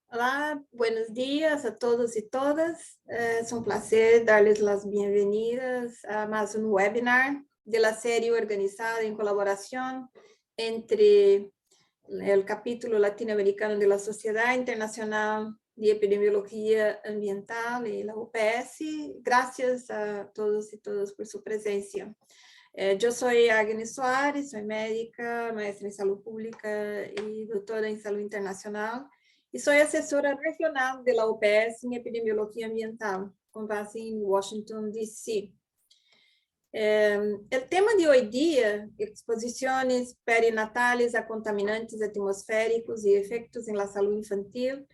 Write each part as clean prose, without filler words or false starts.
Hola, buenos días a todos y todas. Es un placer darles las bienvenidas a más un webinar de la serie organizada en colaboración entre el capítulo latinoamericano de la Sociedad Internacional de Epidemiología Ambiental y la UPS. Gracias a todos y todas por su presencia. Yo soy Agnes Soares, soy médica, maestra en salud pública y doctora en salud internacional. Y soy asesora regional de la UPS en epidemiología ambiental, con base en Washington, D.C. El tema de hoy día, exposiciones perinatales a contaminantes atmosféricos y efectos en la salud infantil,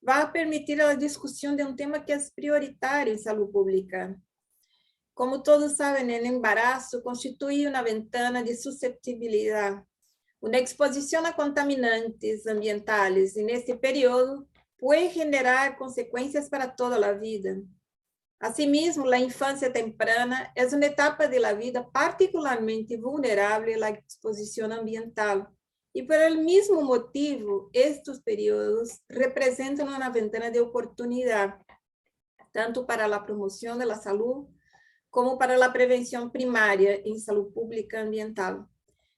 va a permitir la discusión de un tema que es prioritario en salud pública. Como todos saben, el embarazo constituye una ventana de susceptibilidad. Una exposición a contaminantes ambientales en este periodo puede generar consecuencias para toda la vida. Asimismo, la infancia temprana es una etapa de la vida particularmente vulnerable a la exposición ambiental. Y por el mismo motivo, estos periodos representan una ventana de oportunidad, tanto para la promoción de la salud como para la prevención primaria en salud pública ambiental.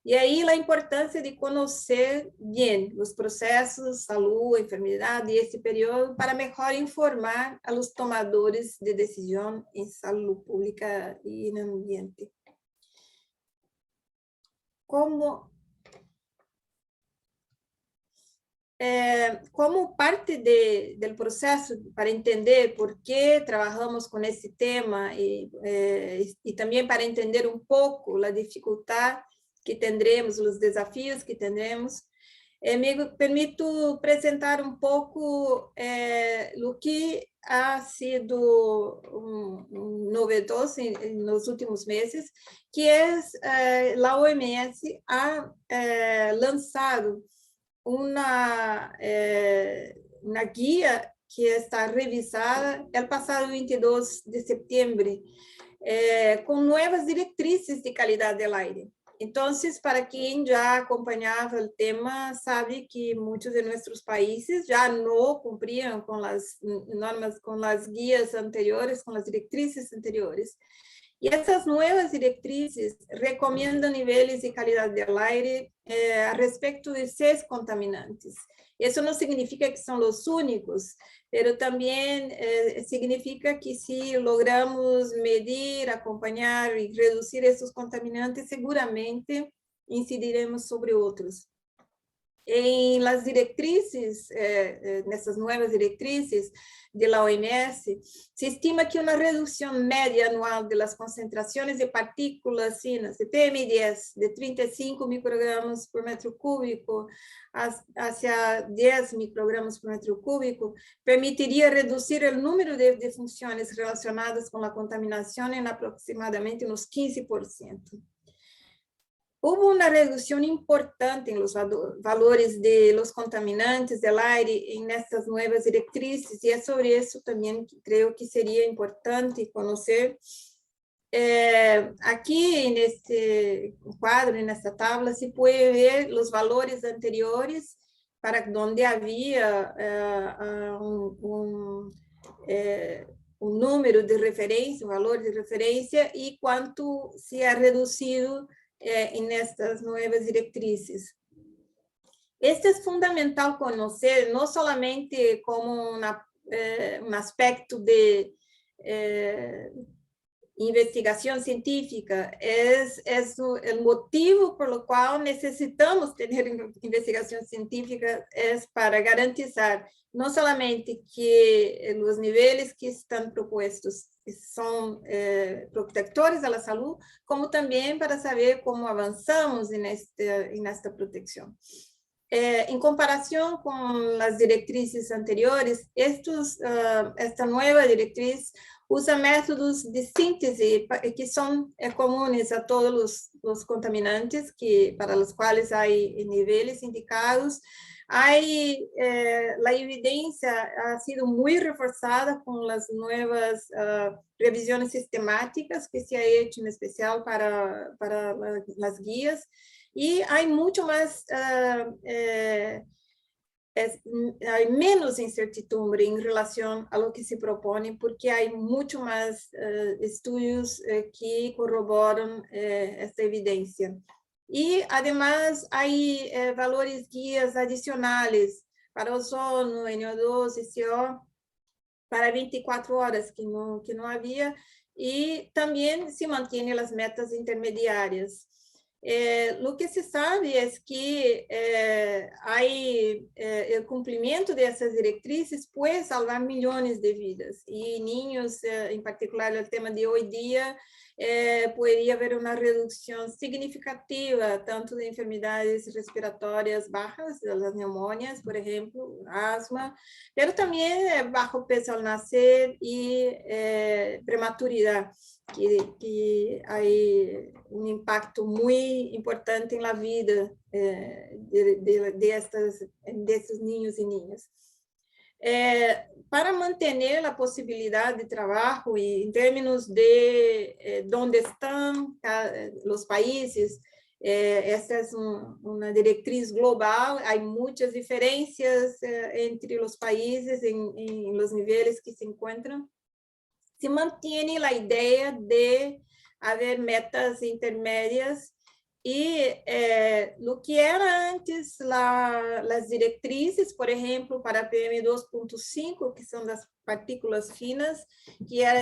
Y ahí la importancia de conocer bien los procesos, salud, enfermedad y este periodo para mejor informar a los tomadores de decisión en salud pública y en el ambiente. Como parte del proceso para entender por qué trabajamos con este tema y también para entender un poco la dificultad que tendremos, los desafíos que tendremos, me permito presentar un poco lo que ha sido novedoso en los últimos meses, que es la OMS ha lanzado una guía que está revisada el pasado 22 de septiembre, con nuevas directrices de calidad del aire. Entonces, para quien ya acompañaba el tema, sabe que muchos de nuestros países ya no cumplían con las normas, con las guías anteriores, con las directrices anteriores. Y estas nuevas directrices recomiendan niveles de calidad del aire a respecto de 6 contaminantes. Eso no significa que son los únicos, pero también significa que si logramos medir, acompañar y reducir estos contaminantes, seguramente incidiremos sobre otros. En las directrices, nessas nuevas directrices de la OMS, se estima que una reducción media anual de las concentraciones de partículas finas, de PM10, de 35 microgramos por metro cúbico hacia 10 microgramos por metro cúbico, permitiría reducir el número de funciones relacionadas con la contaminación en aproximadamente unos 15%. Hubo una reducción importante en los valores de los contaminantes del aire en estas nuevas directrices, y es sobre eso también que creo que sería importante conocer. Aquí en este cuadro, en esta tabla, se puede ver los valores anteriores para donde había un número de referencia, un valor de referencia, y cuánto se ha reducido en estas nuevas directrices. Este es fundamental conocer, no solamente como un aspecto de investigación científica, es el motivo por lo cual necesitamos tener investigación científica, es para garantizar no solamente que los niveles que están propuestos son protectores a la salud, como también para saber cómo avanzamos en esta protección. En comparación con las directrices anteriores, esta nueva directriz usa métodos de síntesis que son comunes a todos los contaminantes para los cuales hay niveles indicados. La evidencia ha sido muy reforzada con las nuevas revisiones sistemáticas que se ha hecho en especial para las guías, y hay mucho más hay menos incertidumbre en relación a lo que se propone, porque hay mucho más estudios que corroboran esta evidencia. Y además hay valores guías adicionales para ozono, NO2 y CO para 24 horas, que no había, y también se mantienen las metas intermediárias. Lo que se sabe es que hay el cumplimiento de esas directrices puede salvar millones de vidas y niños, en particular el tema de hoy día, podría haber una reducción significativa tanto de enfermedades respiratorias bajas, de las neumonias, por ejemplo, asma, pero también bajo peso al nacer y prematuridad, que hay un impacto muy importante en la vida de estos niños y niñas. Para mantener la posibilidad de trabajo y en términos de dónde están los países, esta es una directriz global, hay muchas diferencias entre los países en los niveles que se encuentran. Se mantiene la idea de haber metas intermedias y lo que era antes las directrices, por ejemplo, para PM2.5, que son las partículas finas, que era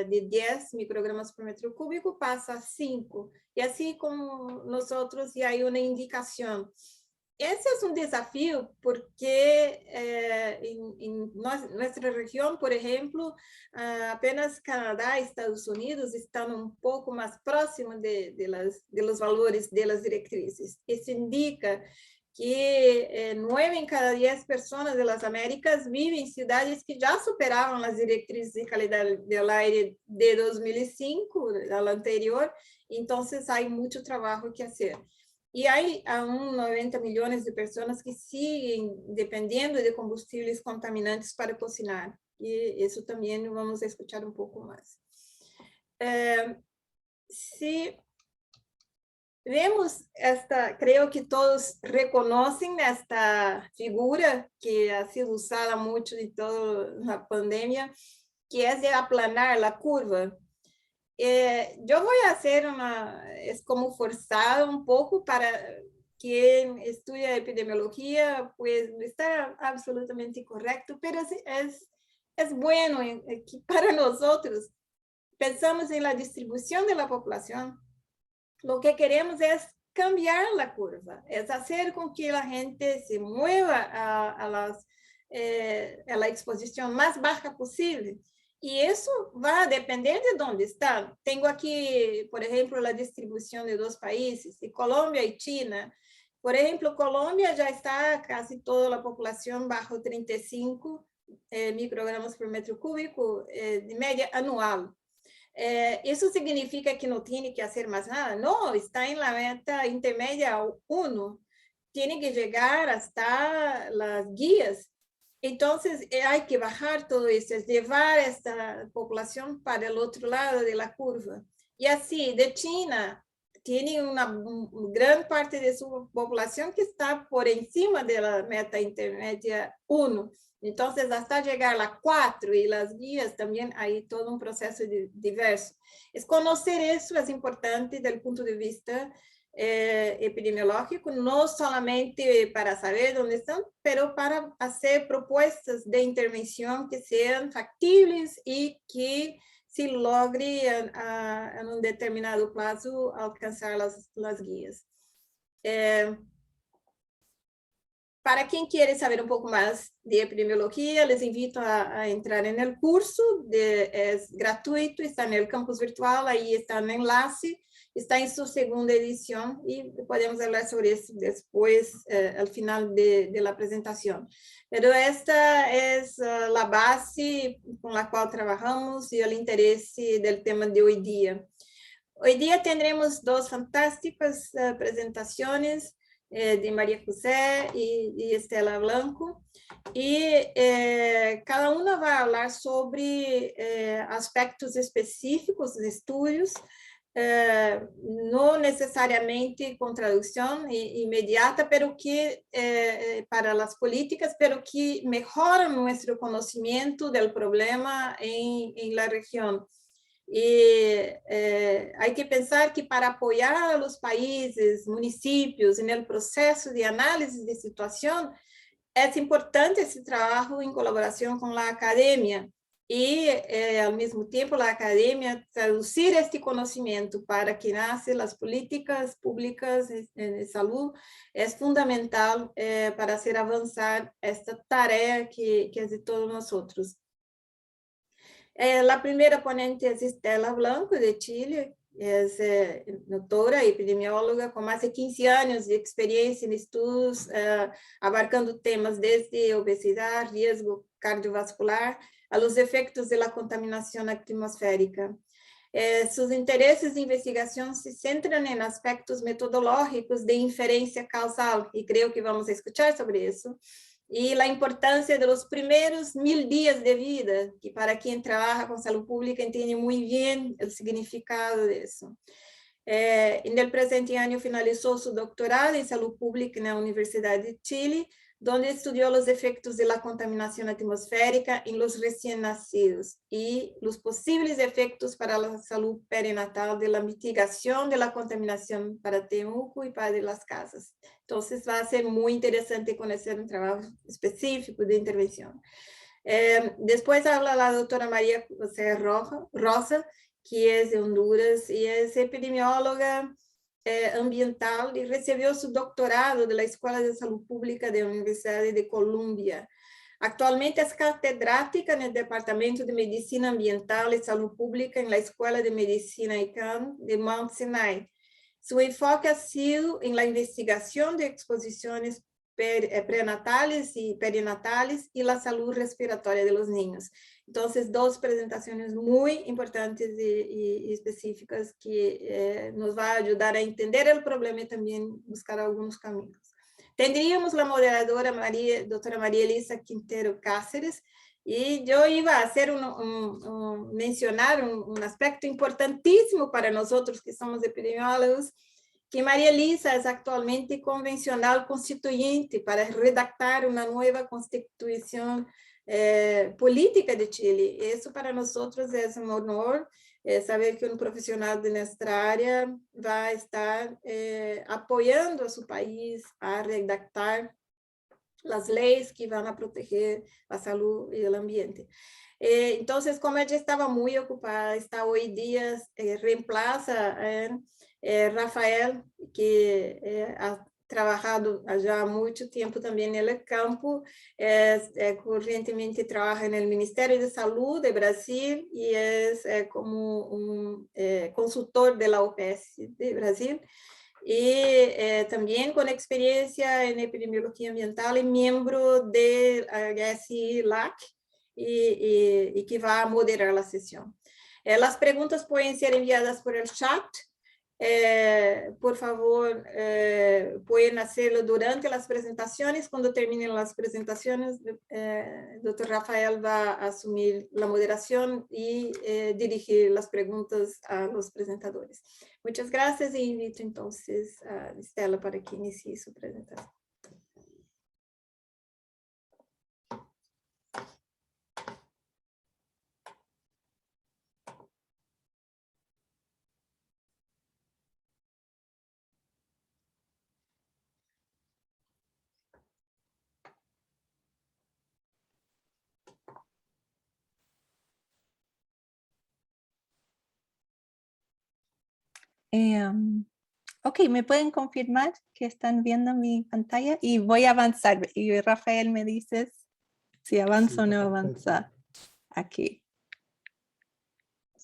de 10 microgramas por metro cúbico, pasa a 5. Y así como nosotros ya hay una indicación. Ese es un desafío porque en nuestra región, por ejemplo, apenas Canadá y Estados Unidos están un poco más próximos de los valores de las directrices. Eso indica que 9 en cada 10 personas de las Américas viven en ciudades que ya superaron las directrices de calidad del aire de 2005, la anterior, entonces hay mucho trabajo que hacer. Y hay aún 90 millones de personas que siguen dependiendo de combustibles contaminantes para cocinar. Y eso también vamos a escuchar un poco más. Si vemos creo que todos reconocen esta figura que ha sido usada mucho en toda la pandemia, que es de aplanar la curva. Yo voy a hacer es como forzado un poco para quien estudia epidemiología, pues está absolutamente correcto, pero es bueno que para nosotros pensamos en la distribución de la población. Lo que queremos es cambiar la curva, es hacer con que la gente se mueva a la exposición más baja posible. Y eso va a depender de dónde están. Tengo aquí, por ejemplo, la distribución de 2 países, de Colombia y China. Por ejemplo, Colombia ya está casi toda la población bajo 35 microgramos por metro cúbico de media anual. ¿Eso significa que no tiene que hacer más nada? No, está en la meta intermedia 1. Tiene que llegar hasta las guías. Entonces, hay que bajar todo eso, es llevar esta población para el otro lado de la curva. Y así, de China, tiene una gran parte de su población que está por encima de la meta intermedia 1. Entonces, hasta llegar a la 4 y las guías, también hay todo un proceso diverso. Es conocer eso, es importante desde el punto de vista epidemiológico, no solamente para saber dónde están, pero para hacer propuestas de intervención que sean factibles y que se logre en un determinado plazo alcanzar las guías. Para quien quiere saber un poco más de epidemiología, les invito a entrar en el curso, es gratuito, está en el campus virtual, ahí está el enlace, está en su segunda edición y podemos hablar sobre eso después, al final de la presentación. Pero esta es la base con la cual trabajamos y el interés del tema de hoy día. Hoy día tendremos 2 fantásticas presentaciones de María José y Estela Blanco, y cada una va a hablar sobre aspectos específicos de estudios no necesariamente con traducción inmediata, pero que para las políticas, pero que mejoran nuestro conocimiento del problema en la región. Y hay que pensar que para apoyar a los países, municipios en el proceso de análisis de situación, es importante esse trabalho em colaboração com a academia e, ao mesmo tempo, a academia traduzir este conhecimento para que nascem as políticas públicas de saúde é fundamental para fazer avançar esta tarefa que é de todos nós outros. A primeira ponente é Estela Blanco, de Chile, é doutora epidemióloga com mais de 15 anos de experiência em estudos, abarcando temas desde obesidade, risco cardiovascular, a los efectos da contaminação atmosférica. Seus interesses de investigação se centram em aspectos metodológicos de inferência causal, e creio que vamos escutar sobre isso, e a importância dos primeiros 1000 dias de vida, que para quem trabalha com saúde pública entende muito bem o significado disso. No presente ano finalizou seu doutorado em saúde pública na Universidade de Chile, onde estudou os efeitos da contaminação atmosférica em los recém-nascidos e os possíveis efeitos para a saúde perinatal da mitigação da contaminação para Temuco e para as casas. Então, vai ser muito interessante conhecer um trabalho específico de intervenção. Depois, habla a doutora Maria José Rosa, que é de Honduras e é epidemióloga ambiental e recebeu seu doutorado da Escola de Saúde Pública da Universidade de Colômbia. Atualmente é catedrática no Departamento de Medicina Ambiental e Saúde Pública na Escola de Medicina ICANN de Mount Sinai. Seu enfoque ha sido em la investigação de exposições pré-natales e perinatales e a saúde respiratória de los niños. Então, duas apresentações muito importantes e específicas que nos vai ajudar a entender o problema e também buscar alguns caminhos. Tendríamos a moderadora doutora Maria Elisa Quintero Cáceres, e eu ia fazer mencionar um aspecto importantíssimo para nós que somos epidemiólogos, que Maria Elisa é atualmente convencional constituinte para redactar uma nova constituição política de Chile. Isso para nós é um honor, saber que um profissional de nossa área vai estar apoiando a seu país a redactar as leis que vão proteger a saúde e o ambiente. Então, como ela estava muito ocupada, está hoje em dia, reemplaça Rafael, que ha trabalhado já há muito tempo também no campo, correntemente trabalha no Ministério de Saúde do Brasil e é como consultor da OPS de Brasil, e também com experiência em epidemiologia ambiental e membro do HSI-LAC, e que vai moderar a sessão. As perguntas podem ser enviadas por el chat. Por favor, pueden hacerlo durante las presentaciones. Cuando terminen las presentaciones, Dr. Rafael va a asumir la moderación y dirigir las preguntas a los presentadores. Muchas gracias y invito entonces a Estela para que inicie su presentación. Ok, ¿me pueden confirmar que están viendo mi pantalla? Y voy a avanzar. Y Rafael me dices si avanza o no avanza aquí.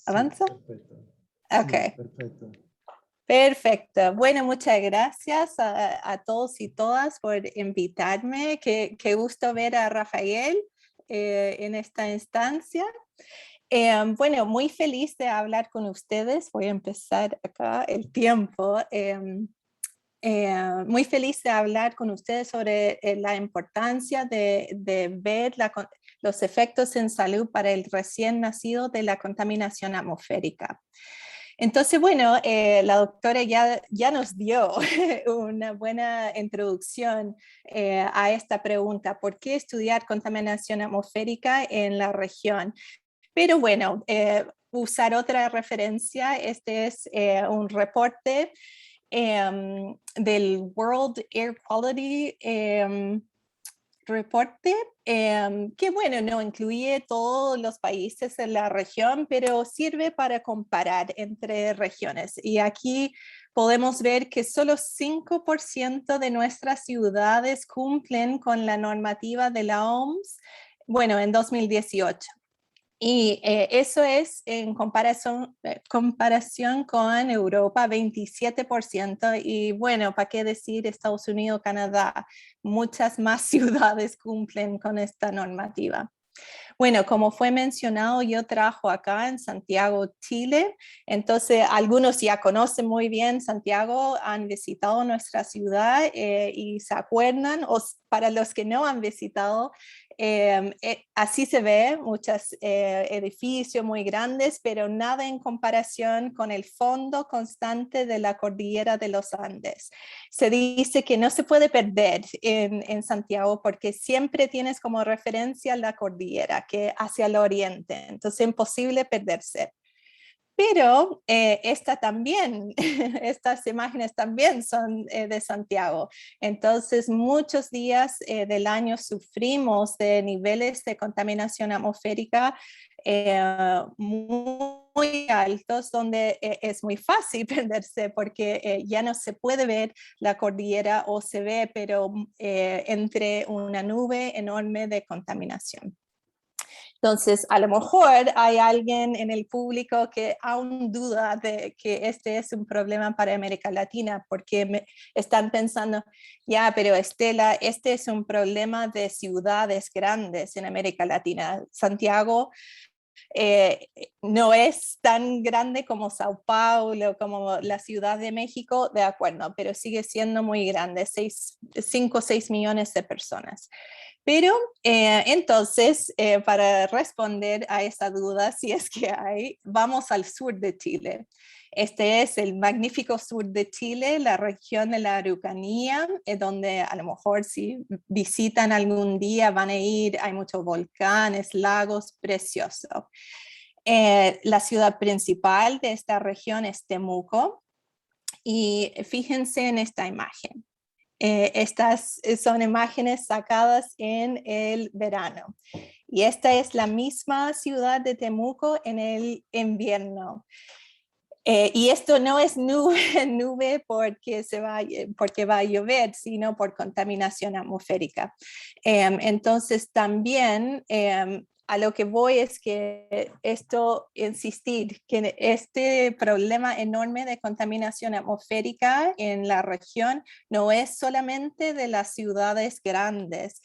¿Avanza? Sí, perfecto. Ok. Sí, perfecto. Perfecto. Bueno, muchas gracias a todos y todas por invitarme. Qué gusto ver a Rafael en esta instancia. Bueno, muy feliz de hablar con ustedes. Voy a empezar acá el tiempo. Muy feliz de hablar con ustedes sobre la importancia de ver los efectos en salud para el recién nacido de la contaminación atmosférica. Entonces, bueno, la doctora ya nos dio una buena introducción a esta pregunta, ¿por qué estudiar contaminación atmosférica en la región? Pero bueno, usar otra referencia, este es un reporte del World Air Quality reporte, que bueno, no incluye todos los países en la región, pero sirve para comparar entre regiones. Y aquí podemos ver que solo 5% de nuestras ciudades cumplen con la normativa de la OMS, bueno, en 2018. Y eso es en comparación con Europa, 27%. Y bueno, ¿para qué decir Estados Unidos, Canadá? Muchas más ciudades cumplen con esta normativa. Bueno, como fue mencionado, yo trabajo acá en Santiago, Chile. Entonces, algunos ya conocen muy bien Santiago, han visitado nuestra ciudad y se acuerdan, o para los que no han visitado, así se ve, muchos edificios muy grandes, pero nada en comparación con el fondo constante de la cordillera de los Andes. Se dice que no se puede perder en Santiago porque siempre tienes como referencia la cordillera, que hacia el oriente, entonces es imposible perderse. Pero estas imágenes también son de Santiago. Entonces, muchos días del año sufrimos de niveles de contaminación atmosférica muy altos, donde es muy fácil perderse porque ya no se puede ver la cordillera o se ve, pero entre una nube enorme de contaminación. Entonces, a lo mejor hay alguien en el público que aún duda de que este es un problema para América Latina, porque están pensando, ya, pero Estela, este es un problema de ciudades grandes en América Latina. Santiago no es tan grande como Sao Paulo, como la Ciudad de México, de acuerdo, pero sigue siendo muy grande, 5 o 6 millones de personas. Pero entonces, para responder a esa duda, si es que hay, vamos al sur de Chile. Este es el magnífico sur de Chile, la región de la Araucanía, donde a lo mejor si visitan algún día van a ir, hay muchos volcanes, lagos, precioso. La ciudad principal de esta región es Temuco y fíjense en esta imagen. Estas son imágenes sacadas en el verano. Y esta es la misma ciudad de Temuco en el invierno. Y esto no es nube porque va a llover, sino por contaminación atmosférica. Entonces también a lo que voy es que insistir que este problema enorme de contaminación atmosférica en la región no es solamente de las ciudades grandes.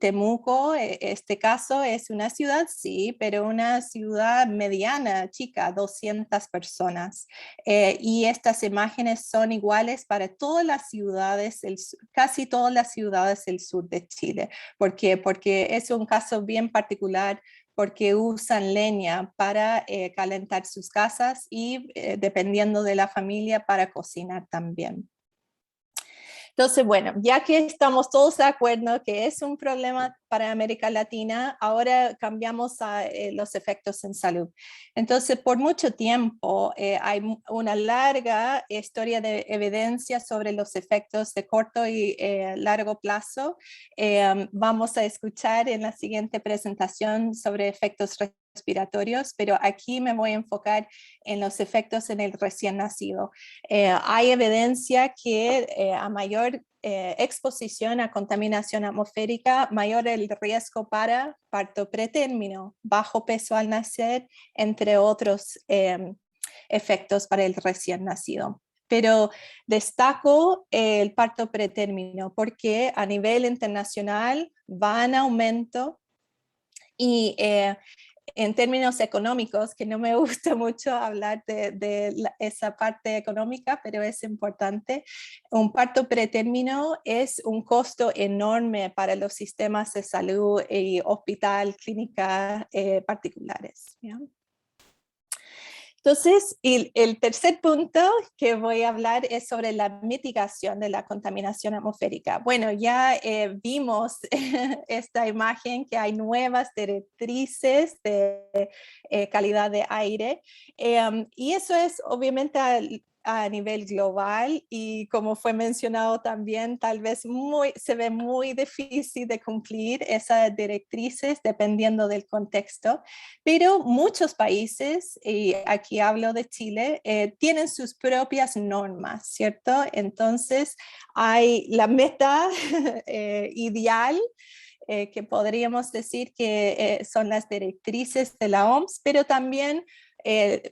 Temuco, este caso, es una ciudad, sí, pero una ciudad mediana, chica, 200 personas. Y estas imágenes son iguales para todas las ciudades, casi todas las ciudades del sur de Chile. ¿Por qué? Porque es un caso bien particular, porque usan leña para calentar sus casas y dependiendo de la familia para cocinar también. Entonces, bueno, ya que estamos todos de acuerdo que es un problema para América Latina, ahora cambiamos a los efectos en salud. Entonces, por mucho tiempo hay una larga historia de evidencia sobre los efectos de corto y largo plazo. Vamos a escuchar en la siguiente presentación sobre efectos respiratorios, pero aquí me voy a enfocar en los efectos en el recién nacido. Hay evidencia que a mayor exposición a contaminación atmosférica, mayor el riesgo para parto pretérmino, bajo peso al nacer, entre otros efectos para el recién nacido. Pero destaco el parto pretérmino porque a nivel internacional va en aumento y en términos económicos, que no me gusta mucho hablar de esa parte económica, pero es importante, un parto pretérmino es un costo enorme para los sistemas de salud y hospital, clínicas particulares. ¿Ya? Entonces, el tercer punto que voy a hablar es sobre la mitigación de la contaminación atmosférica. Bueno, ya vimos esta imagen que hay nuevas directrices de calidad de aire y eso es obviamente a nivel global y como fue mencionado también, tal vez se ve muy difícil de cumplir esas directrices dependiendo del contexto, pero muchos países, y aquí hablo de Chile, tienen sus propias normas, ¿cierto? Entonces hay la meta ideal, que podríamos decir que son las directrices de la OMS, pero también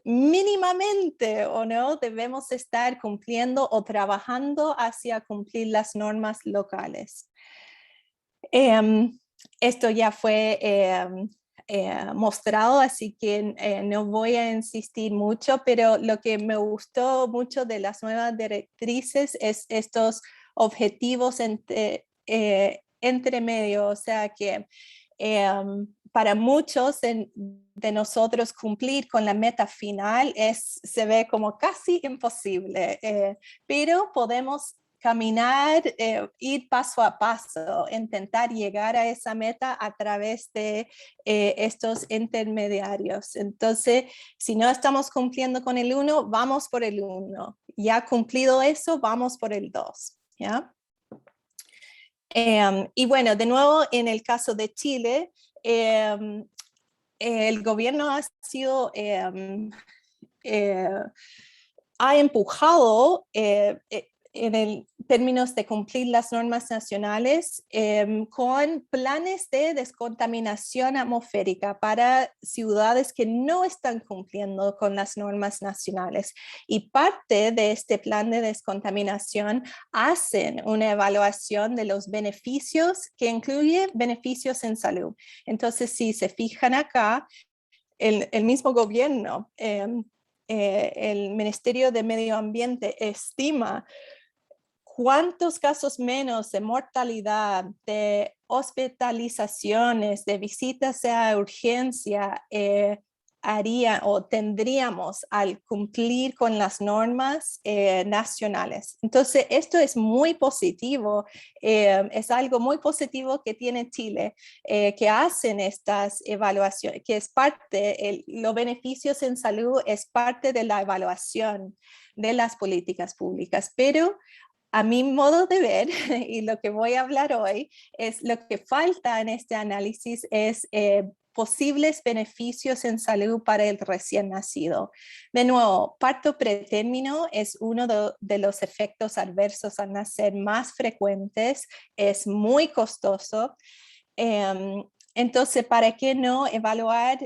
mínimamente o no debemos estar cumpliendo o trabajando hacia cumplir las normas locales. Esto ya fue mostrado, así que no voy a insistir mucho, pero lo que me gustó mucho de las nuevas directrices es estos objetivos entre medio, o sea que para muchos de nosotros cumplir con la meta final se ve como casi imposible, pero podemos caminar, ir paso a paso, intentar llegar a esa meta a través de estos intermediarios. Entonces, si no estamos cumpliendo con el 1, vamos por el 1. Ya cumplido eso, vamos por el 2. ¿Ya? Y bueno, de nuevo, en el caso de Chile, el gobierno ha empujado en términos de cumplir las normas nacionales con planes de descontaminación atmosférica para ciudades que no están cumpliendo con las normas nacionales. Y parte de este plan de descontaminación hacen una evaluación de los beneficios que incluye beneficios en salud. Entonces, si se fijan acá, el mismo gobierno, el Ministerio de Medio Ambiente estima cuántos casos menos de mortalidad, de hospitalizaciones, de visitas a urgencia haría o tendríamos al cumplir con las normas nacionales. Entonces, esto es muy positivo, es algo muy positivo que tiene Chile, que hacen estas evaluaciones, que es parte, los beneficios en salud es parte de la evaluación de las políticas públicas, pero a mi modo de ver, y lo que voy a hablar hoy, es lo que falta en este análisis es posibles beneficios en salud para el recién nacido. De nuevo, parto pretérmino es uno de los efectos adversos al nacer más frecuentes, es muy costoso. Entonces, ¿para qué no evaluar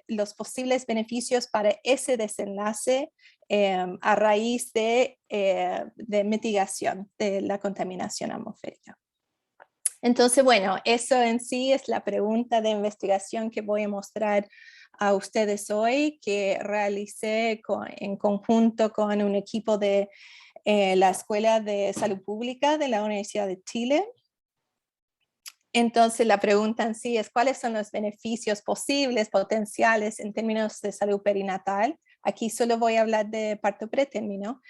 los posibles beneficios para ese desenlace a raíz de mitigación de la contaminación atmosférica? Entonces, bueno, eso en sí es la pregunta de investigación que voy a mostrar a ustedes hoy, que realicé en conjunto con un equipo de la Escuela de Salud Pública de la Universidad de Chile. Entonces, la pregunta en sí es, ¿cuáles son los beneficios posibles, potenciales en términos de salud perinatal? Aquí solo voy a hablar de parto pretérmino,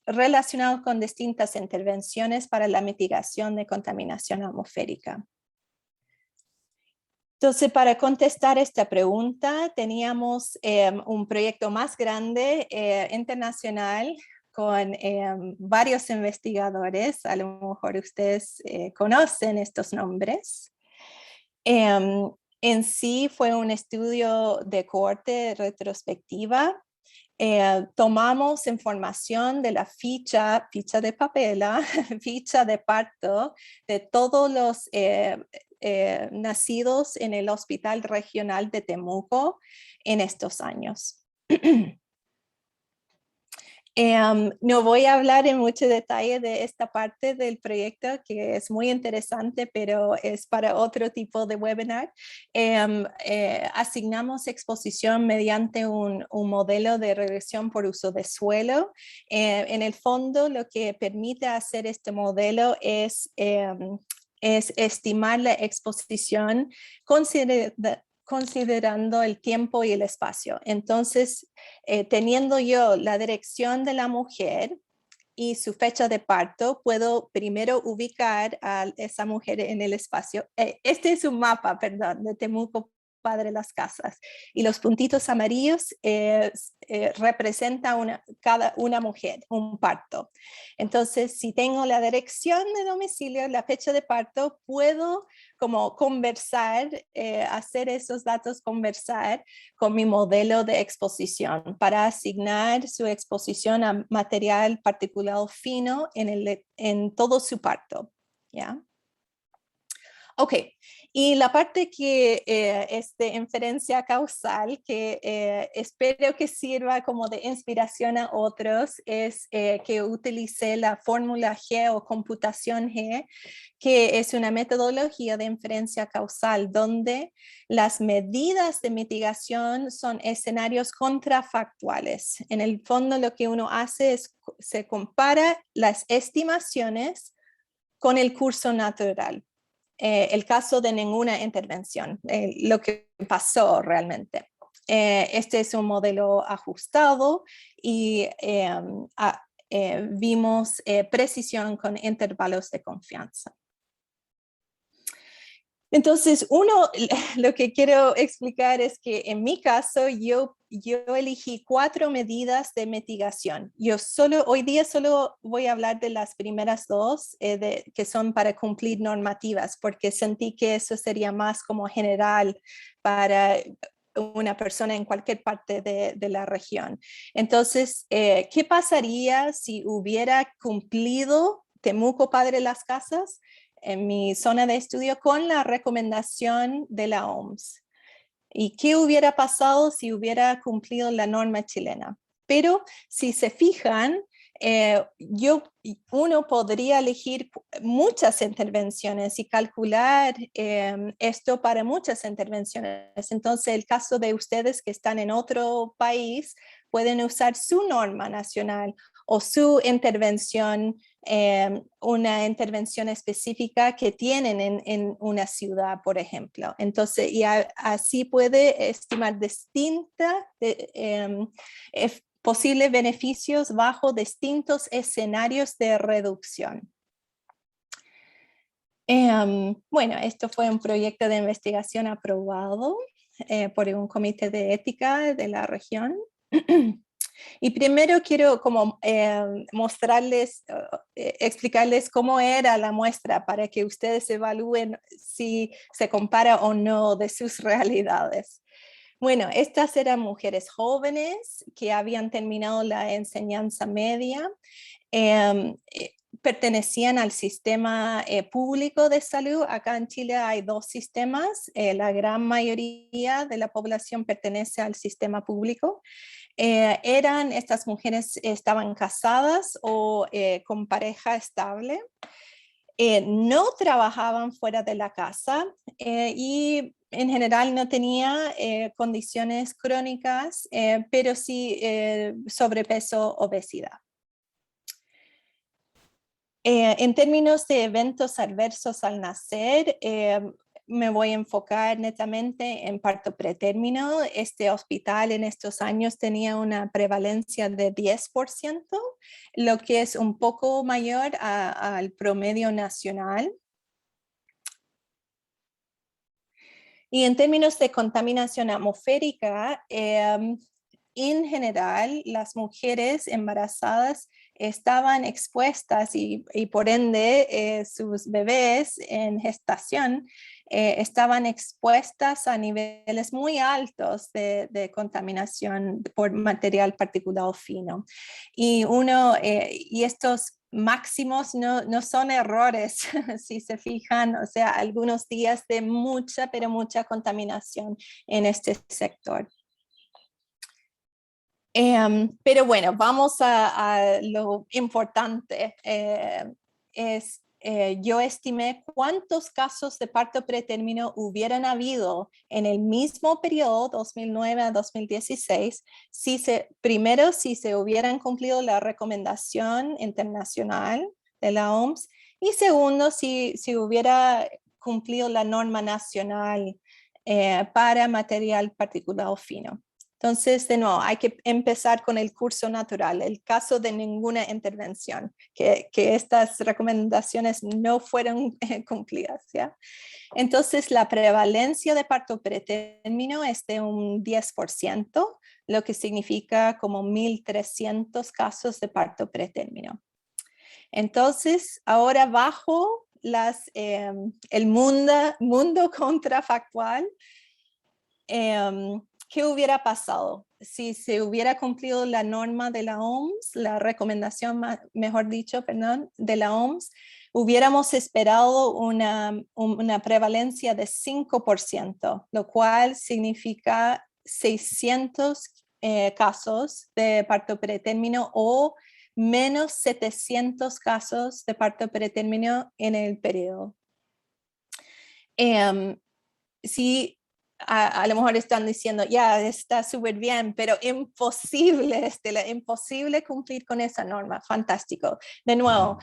relacionado con distintas intervenciones para la mitigación de contaminación atmosférica. Entonces, para contestar esta pregunta, teníamos un proyecto más grande, internacional, con varios investigadores. A lo mejor ustedes conocen estos nombres. En sí fue un estudio de cohorte retrospectiva. Tomamos información de la ficha de papela, ficha de parto de todos los nacidos en el Hospital Regional de Temuco en estos años. No voy a hablar en mucho detalle de esta parte del proyecto que es muy interesante, pero es para otro tipo de webinar. Asignamos exposición mediante un modelo de regresión por uso de suelo. En el fondo, lo que permite hacer este modelo es estimar la exposición considerando el tiempo y el espacio. Entonces, teniendo yo la dirección de la mujer y su fecha de parto, puedo primero ubicar a esa mujer en el espacio. Este es un mapa, perdón, de Temuco, Padre Las Casas. Y los puntitos amarillos representan cada una mujer, un parto. Entonces, si tengo la dirección de domicilio, la fecha de parto, puedo como conversar, hacer esos datos conversar con mi modelo de exposición para asignar su exposición a material particulado fino en todo su parto. ¿Ya? Ok, y la parte que es de inferencia causal, que espero que sirva como de inspiración a otros, es que utilicé la fórmula G o computación G, que es una metodología de inferencia causal, donde las medidas de mitigación son escenarios contrafactuales. En el fondo lo que uno hace es se compara las estimaciones con el curso natural. El caso de ninguna intervención, lo que pasó realmente. Este es un modelo ajustado y vimos precisión con intervalos de confianza. Entonces, lo que quiero explicar es que en mi caso yo elegí 4 medidas de mitigación. Hoy día solo voy a hablar de las primeras 2 que son para cumplir normativas, porque sentí que eso sería más como general para una persona en cualquier parte de la región. Entonces, ¿qué pasaría si hubiera cumplido Temuco Padre Las Casas en mi zona de estudio con la recomendación de la OMS? ¿Y qué hubiera pasado si hubiera cumplido la norma chilena? Pero si se fijan, uno podría elegir muchas intervenciones y calcular esto para muchas intervenciones. Entonces, el caso de ustedes que están en otro país, pueden usar su norma nacional o su intervención, una intervención específica que tienen en una ciudad, por ejemplo. Entonces, y así puede estimar posibles beneficios bajo distintos escenarios de reducción. Bueno, esto fue un proyecto de investigación aprobado por un comité de ética de la región. Y primero quiero como mostrarles, explicarles cómo era la muestra para que ustedes evalúen si se compara o no de sus realidades. Bueno, estas eran mujeres jóvenes que habían terminado la enseñanza media, pertenecían al sistema público de salud. Acá en Chile hay 2 sistemas, la gran mayoría de la población pertenece al sistema público. Estas mujeres estaban casadas o con pareja estable, no trabajaban fuera de la casa y en general no tenía condiciones crónicas, pero sí sobrepeso, obesidad. En términos de eventos adversos al nacer, me voy a enfocar netamente en parto pretérmino. Este hospital en estos años tenía una prevalencia de 10%, lo que es un poco mayor al promedio nacional. Y en términos de contaminación atmosférica, en general, las mujeres embarazadas estaban expuestas y por ende sus bebés en gestación estaban expuestas a niveles muy altos de contaminación por material particulado fino. Y estos máximos no son errores, si se fijan, o sea, algunos días de mucha, pero mucha contaminación en este sector. Pero bueno, vamos a lo importante. Yo estimé cuántos casos de parto pretérmino hubieran habido en el mismo periodo, 2009 a 2016, primero si se hubieran cumplido la recomendación internacional de la OMS y segundo si hubiera cumplido la norma nacional para material particulado fino. Entonces, de nuevo, hay que empezar con el curso natural, el caso de ninguna intervención, que estas recomendaciones no fueron cumplidas, ¿ya? Entonces, la prevalencia de parto pretérmino es de un 10%, lo que significa como 1.300 casos de parto pretérmino. Entonces, ahora bajo el mundo contrafactual, ¿qué hubiera pasado? Si se hubiera cumplido la norma de la OMS, la recomendación, mejor dicho, perdón, de la OMS, hubiéramos esperado una prevalencia de 5%, lo cual significa 600 casos de parto pretérmino o menos 700 casos de parto pretérmino en el periodo. Si a lo mejor están diciendo, ya está súper bien, pero imposible, imposible cumplir con esa norma. Fantástico. De nuevo,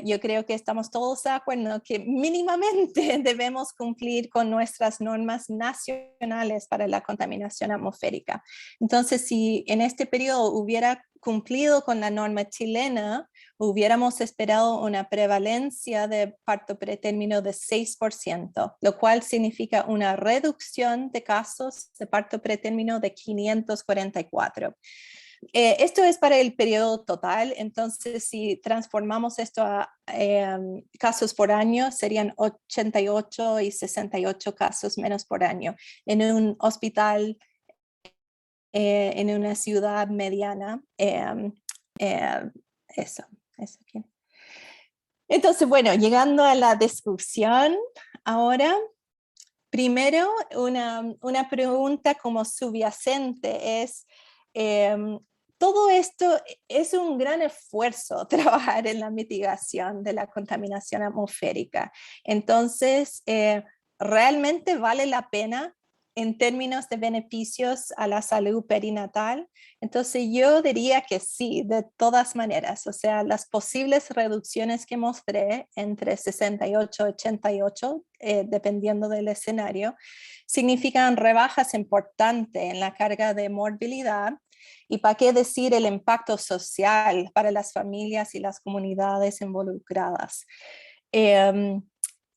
yo creo que estamos todos de acuerdo que mínimamente debemos cumplir con nuestras normas nacionales para la contaminación atmosférica. Entonces, si en este periodo hubiera cumplido con la norma chilena, hubiéramos esperado una prevalencia de parto pretérmino de 6%, lo cual significa una reducción de casos de parto pretérmino de 544. Esto es para el periodo total, entonces si transformamos esto a casos por año, serían 88 y 68 casos menos por año en un hospital en una ciudad mediana. Eso aquí. Entonces, bueno, llegando a la discusión ahora, primero una pregunta como subyacente es, todo esto es un gran esfuerzo trabajar en la mitigación de la contaminación atmosférica. Entonces, ¿realmente vale la pena en términos de beneficios a la salud perinatal? Entonces yo diría que sí, de todas maneras. O sea, las posibles reducciones que mostré entre 68 y 88, dependiendo del escenario, significan rebajas importantes en la carga de morbilidad. Y para qué decir el impacto social para las familias y las comunidades involucradas.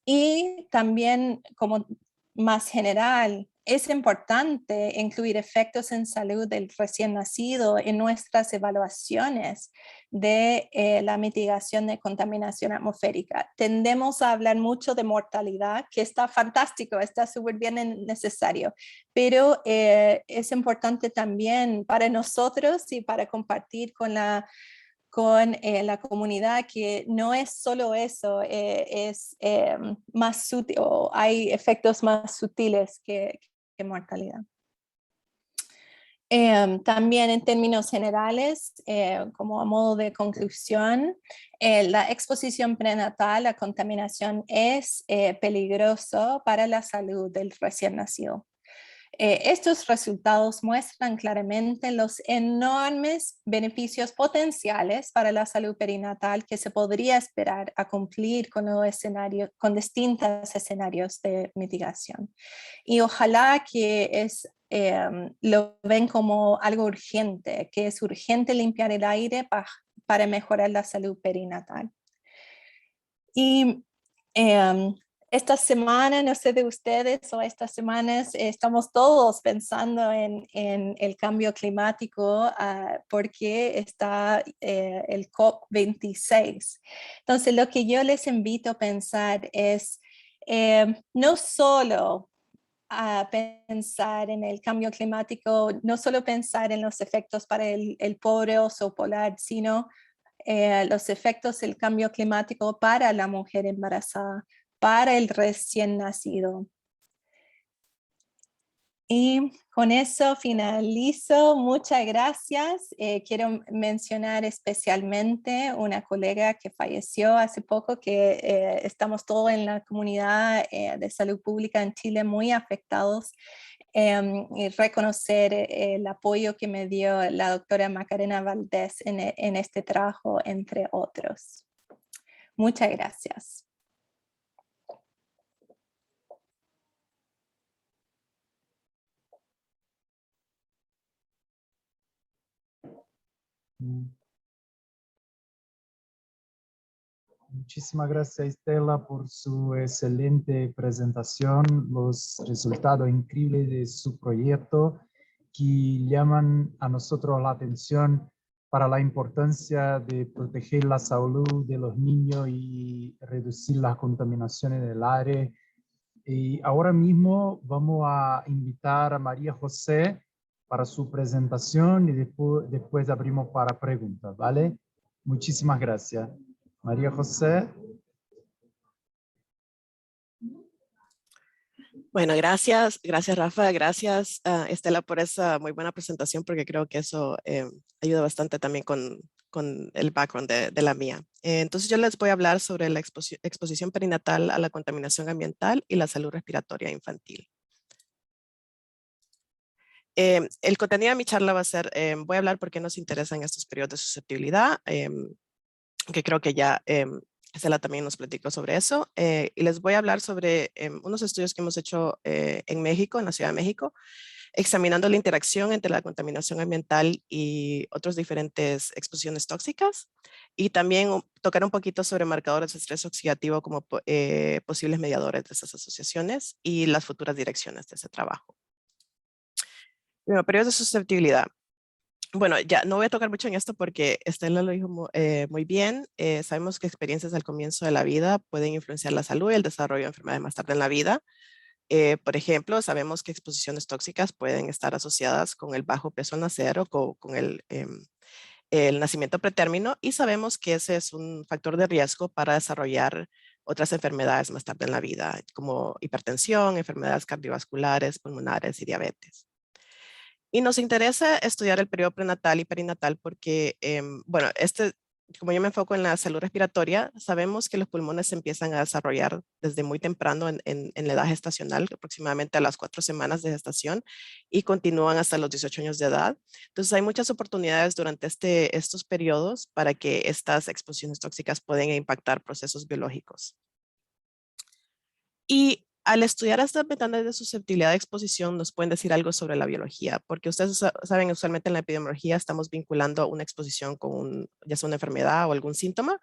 Y también, como más general, es importante incluir efectos en salud del recién nacido en nuestras evaluaciones de la mitigación de contaminación atmosférica. Tendemos a hablar mucho de mortalidad, que está fantástico, está súper bien necesario, pero es importante también para nosotros y para compartir con la comunidad que no es solo eso, es más sutil, o hay efectos más sutiles que mortalidad. También en términos generales, como a modo de conclusión, la exposición prenatal a contaminación es peligroso para la salud del recién nacido. Estos resultados muestran claramente los enormes beneficios potenciales para la salud perinatal que se podría esperar a cumplir con distintos escenarios de mitigación. Y ojalá que lo ven como algo urgente, que es urgente limpiar el aire para mejorar la salud perinatal. Y esta semana, no sé de ustedes, o estas semanas estamos todos pensando en el cambio climático porque está el COP26. Entonces, lo que yo les invito a pensar es no solo a pensar en el cambio climático, no solo pensar en los efectos para el pobre oso polar, sino los efectos del cambio climático para la mujer embarazada, para el recién nacido. Y con eso finalizo. Muchas gracias. Quiero mencionar especialmente una colega que falleció hace poco, que estamos todos en la comunidad de salud pública en Chile muy afectados, y reconocer el apoyo que me dio la doctora Macarena Valdés en este trabajo, entre otros. Muchas gracias. Muchísimas gracias, Estela, por su excelente presentación, los resultados increíbles de su proyecto que llaman a nosotros la atención para la importancia de proteger la salud de los niños y reducir las contaminaciones del aire. Y ahora mismo vamos a invitar a María José para su presentación y después abrimos para preguntas, ¿vale? Muchísimas gracias. María José. Bueno, gracias Rafa, gracias Estela por esa muy buena presentación porque creo que eso ayuda bastante también con el background de la mía. Entonces yo les voy a hablar sobre la exposición perinatal a la contaminación ambiental y la salud respiratoria infantil. El contenido de mi charla va a ser, voy a hablar por qué nos interesan estos periodos de susceptibilidad, que creo que ya Estela también nos platicó sobre eso, y les voy a hablar sobre unos estudios que hemos hecho en México, en la Ciudad de México, examinando la interacción entre la contaminación ambiental y otras diferentes exposiciones tóxicas, y también tocar un poquito sobre marcadores de estrés oxidativo como posibles mediadores de esas asociaciones y las futuras direcciones de ese trabajo. Bueno, periodos de susceptibilidad. Bueno, ya no voy a tocar mucho en esto porque Estela lo dijo muy bien. Sabemos que experiencias al comienzo de la vida pueden influenciar la salud y el desarrollo de enfermedades más tarde en la vida. Por ejemplo, sabemos que exposiciones tóxicas pueden estar asociadas con el bajo peso al nacer o con el nacimiento pretérmino, y sabemos que ese es un factor de riesgo para desarrollar otras enfermedades más tarde en la vida, como hipertensión, enfermedades cardiovasculares, pulmonares y diabetes. Y nos interesa estudiar el periodo prenatal y perinatal porque, bueno, como yo me enfoco en la salud respiratoria, sabemos que los pulmones se empiezan a desarrollar desde muy temprano en la edad gestacional, aproximadamente a las 4 semanas de gestación, y continúan hasta los 18 años de edad. Entonces hay muchas oportunidades durante estos periodos para que estas exposiciones tóxicas pueden impactar procesos biológicos. Y al estudiar estas ventanas de susceptibilidad de exposición nos pueden decir algo sobre la biología, porque ustedes saben, usualmente en la epidemiología estamos vinculando una exposición con ya sea una enfermedad o algún síntoma.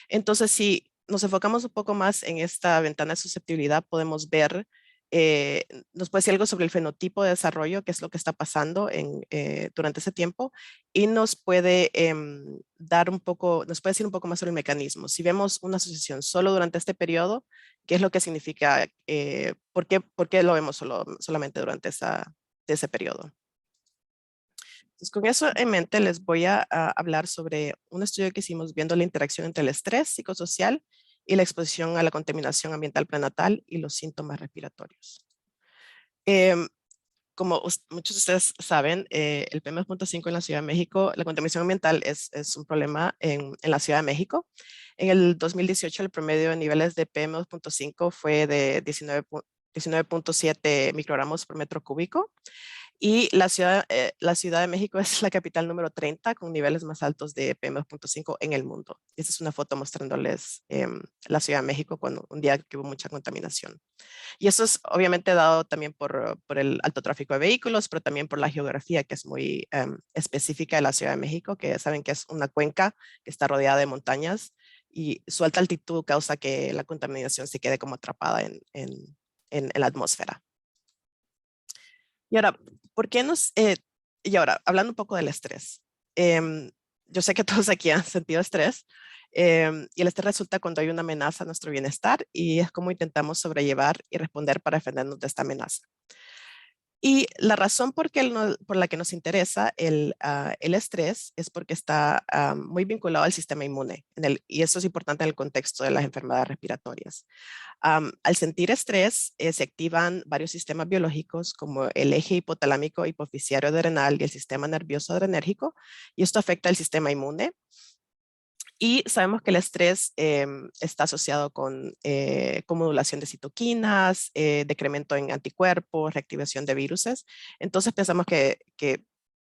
Entonces, si nos enfocamos un poco más en esta ventana de susceptibilidad, podemos ver, nos puede decir algo sobre el fenotipo de desarrollo, qué es lo que está pasando durante ese tiempo, y nos puede nos puede decir un poco más sobre el mecanismo. Si vemos una asociación solo durante este periodo, ¿qué es lo que significa? ¿Por qué lo vemos solamente durante ese periodo? Entonces, con eso en mente, les voy a hablar sobre un estudio que hicimos viendo la interacción entre el estrés psicosocial y la exposición a la contaminación ambiental prenatal y los síntomas respiratorios. Como muchos de ustedes saben, el PM2.5 en la Ciudad de México, la contaminación ambiental es un problema en la Ciudad de México. En el 2018, el promedio de niveles de PM2.5 fue de 19.7 microgramos por metro cúbico. Y la Ciudad de México es la capital número 30 con niveles más altos de PM2.5 en el mundo. Esta es una foto mostrándoles la Ciudad de México cuando un día que hubo mucha contaminación. Y eso es obviamente dado también por el alto tráfico de vehículos, pero también por la geografía que es muy específica de la Ciudad de México, que saben que es una cuenca que está rodeada de montañas y su alta altitud causa que la contaminación se quede como atrapada en la atmósfera. Y ahora, y ahora, hablando un poco del estrés. Yo sé que todos aquí han sentido estrés, y el estrés resulta cuando hay una amenaza a nuestro bienestar y es como intentamos sobrellevar y responder para defendernos de esta amenaza. Y la razón por la que nos interesa el estrés es porque está muy vinculado al sistema inmune, y eso es importante en el contexto de las enfermedades respiratorias. Al sentir estrés, se activan varios sistemas biológicos como el eje hipotalámico hipoficiario adrenal y el sistema nervioso adrenérgico, y esto afecta el sistema inmune. Y sabemos que el estrés está asociado con modulación de citoquinas, decremento en anticuerpos, reactivación de viruses. Entonces pensamos que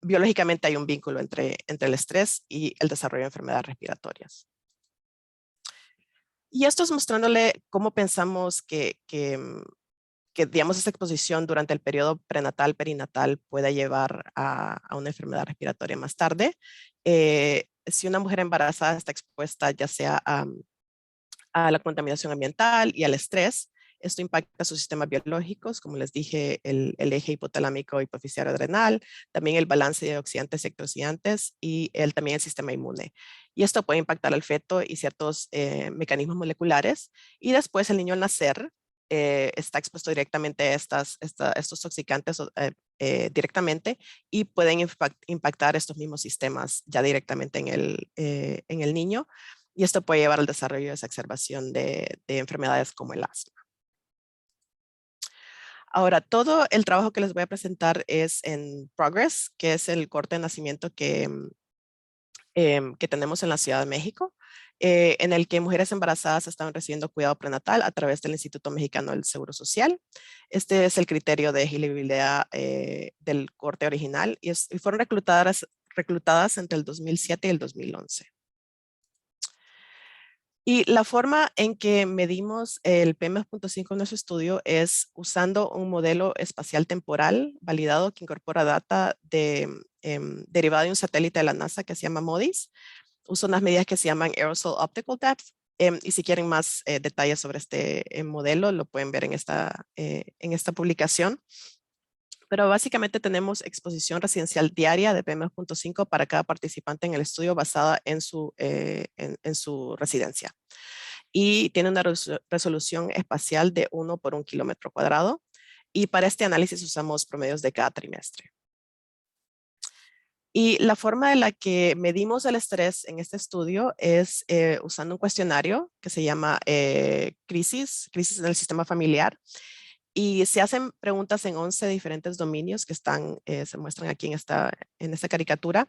biológicamente hay un vínculo entre el estrés y el desarrollo de enfermedades respiratorias. Y esto es mostrándole cómo pensamos que digamos, esta exposición durante el periodo prenatal, perinatal pueda llevar a una enfermedad respiratoria más tarde. Si una mujer embarazada está expuesta ya sea a la contaminación ambiental y al estrés, esto impacta sus sistemas biológicos, como les dije, el eje hipotalámico hipoficiario adrenal, también el balance de oxidantes y antioxidantes y también el sistema inmune. Y esto puede impactar al feto y ciertos mecanismos moleculares. Y después el niño al nacer está expuesto directamente a estos toxicantes directamente y pueden impactar estos mismos sistemas ya directamente en el niño. Y esto puede llevar al desarrollo de esa exacerbación de enfermedades como el asma. Ahora, todo el trabajo que les voy a presentar es en Progress, que es el corte de nacimiento que tenemos en la Ciudad de México, en el que mujeres embarazadas están recibiendo cuidado prenatal a través del Instituto Mexicano del Seguro Social. Este es el criterio de elegibilidad del corte original y fueron reclutadas entre el 2007 y el 2011. Y la forma en que medimos el PM2.5 en nuestro estudio es usando un modelo espacial temporal validado que incorpora data derivada de un satélite de la NASA que se llama MODIS. Usa unas medidas que se llaman Aerosol Optical Depth. Y si quieren más detalles sobre este modelo, lo pueden ver en esta publicación. Pero básicamente tenemos exposición residencial diaria de PM2.5 para cada participante en el estudio basada en su residencia. Y tiene una resolución espacial de 1 por 1 kilómetro cuadrado. Y para este análisis usamos promedios de cada trimestre. Y la forma en la que medimos el estrés en este estudio es usando un cuestionario que se llama crisis en el sistema familiar. Y se hacen preguntas en 11 diferentes dominios que se muestran aquí en esta caricatura.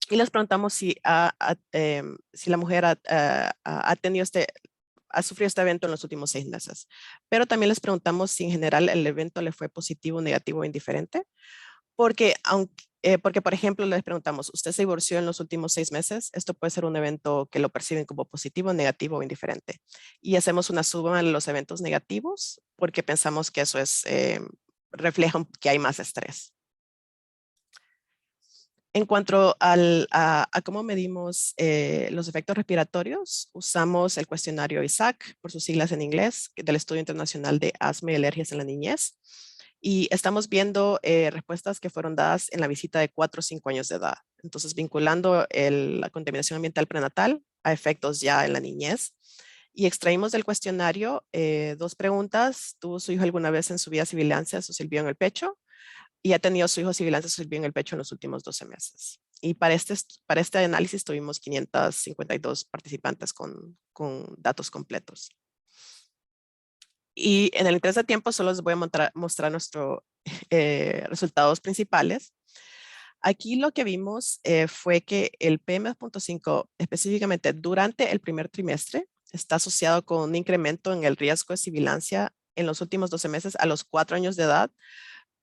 Y les preguntamos si la mujer ha sufrido este evento en los últimos 6 meses. Pero también les preguntamos si en general el evento le fue positivo, negativo o indiferente. Porque, por ejemplo, les preguntamos, ¿usted se divorció en los últimos 6 meses? Esto puede ser un evento que lo perciben como positivo, negativo o indiferente. Y hacemos una suma de los eventos negativos porque pensamos que eso refleja que hay más estrés. En cuanto a cómo medimos los efectos respiratorios, usamos el cuestionario ISAC, por sus siglas en inglés, del Estudio Internacional de Asma y Alergias en la Niñez. Y estamos viendo respuestas que fueron dadas en la visita de 4 o 5 años de edad. Entonces, vinculando la contaminación ambiental prenatal a efectos ya en la niñez. Y extraímos del cuestionario 2 preguntas. ¿Tuvo su hijo alguna vez en su vida sibilancias o silbido en el pecho? Y ha tenido su hijo sibilancias o silbido en el pecho en los últimos 12 meses. Y para este análisis tuvimos 552 participantes con datos completos. Y en el interés de tiempo solo les voy a mostrar nuestros resultados principales. Aquí lo que vimos fue que el PM2.5 específicamente durante el primer trimestre está asociado con un incremento en el riesgo de sibilancia en los últimos 12 meses a los 4 años de edad,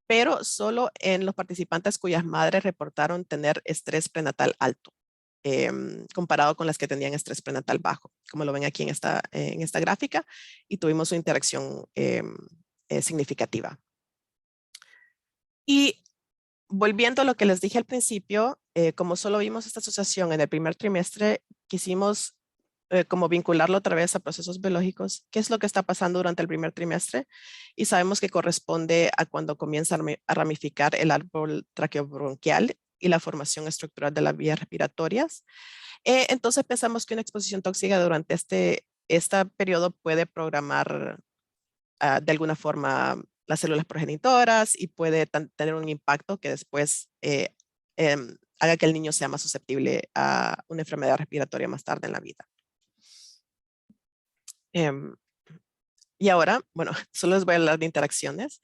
pero solo en los participantes cuyas madres reportaron tener estrés prenatal alto. Comparado con las que tenían estrés prenatal bajo, como lo ven aquí en esta gráfica, y tuvimos una interacción significativa. Y volviendo a lo que les dije al principio, como solo vimos esta asociación en el primer trimestre, quisimos como vincularlo otra vez a procesos biológicos. ¿Qué es lo que está pasando durante el primer trimestre? Y sabemos que corresponde a cuando comienza a ramificar el árbol traqueobronquial y la formación estructural de las vías respiratorias. Entonces pensamos que una exposición tóxica durante este periodo puede programar de alguna forma las células progenitoras y puede tener un impacto que después haga que el niño sea más susceptible a una enfermedad respiratoria más tarde en la vida. Y ahora, bueno, solo les voy a hablar de interacciones.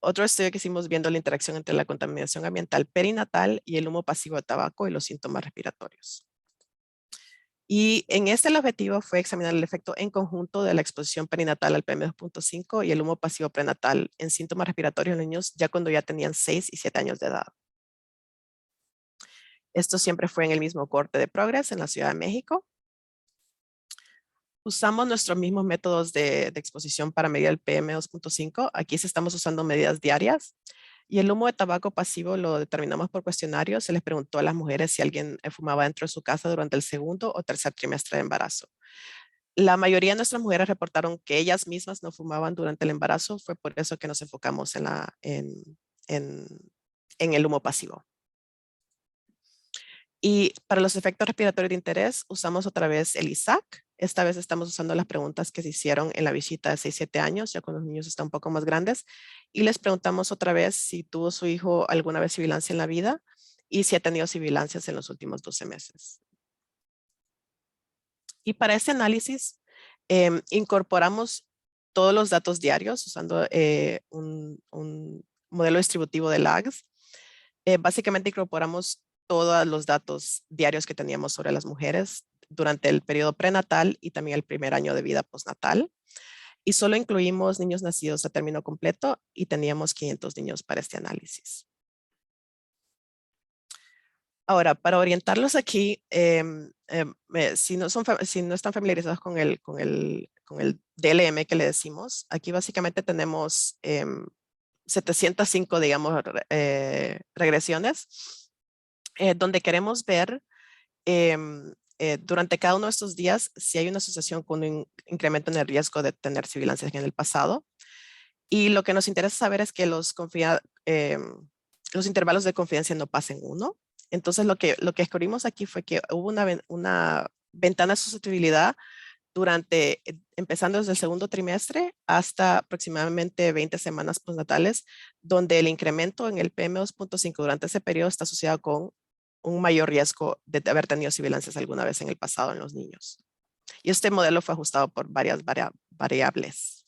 Otro estudio que hicimos viendo la interacción entre la contaminación ambiental perinatal y el humo pasivo de tabaco y los síntomas respiratorios. Y en este el objetivo fue examinar el efecto en conjunto de la exposición perinatal al PM2.5 y el humo pasivo prenatal en síntomas respiratorios en niños ya cuando ya tenían 6 y 7 años de edad. Esto siempre fue en el mismo corte de Progress en la Ciudad de México. Usamos nuestros mismos métodos de exposición para medir el PM2.5. Aquí sí estamos usando medidas diarias. Y el humo de tabaco pasivo lo determinamos por cuestionario. Se les preguntó a las mujeres si alguien fumaba dentro de su casa durante el segundo o tercer trimestre de embarazo. La mayoría de nuestras mujeres reportaron que ellas mismas no fumaban durante el embarazo. Fue por eso que nos enfocamos en el humo pasivo. Y para los efectos respiratorios de interés, usamos otra vez el ISAC. Esta vez estamos usando las preguntas que se hicieron en la visita de 6-7 años, ya cuando los niños están un poco más grandes. Y les preguntamos otra vez si tuvo su hijo alguna vez sibilancia en la vida y si ha tenido sibilancias en los últimos 12 meses. Y para este análisis, incorporamos todos los datos diarios usando un modelo distributivo de LAGS. Básicamente incorporamos todos los datos diarios que teníamos sobre las mujeres durante el periodo prenatal y también el primer año de vida postnatal. Y solo incluimos niños nacidos a término completo y teníamos 500 niños para este análisis. Ahora, para orientarlos aquí, si no están familiarizados con el DLM que le decimos, aquí básicamente tenemos 705, digamos, regresiones, donde queremos ver durante cada uno de estos días si hay una asociación con un incremento en el riesgo de tener sibilancias en el pasado. Y lo que nos interesa saber es que los intervalos de confianza no pasen 1. Entonces, lo que descubrimos aquí fue que hubo una ventana de susceptibilidad empezando desde el segundo trimestre hasta aproximadamente 20 semanas postnatales, donde el incremento en el PM2.5 durante ese periodo está asociado con un mayor riesgo de haber tenido sibilancias alguna vez en el pasado en los niños. Y este modelo fue ajustado por varias variables.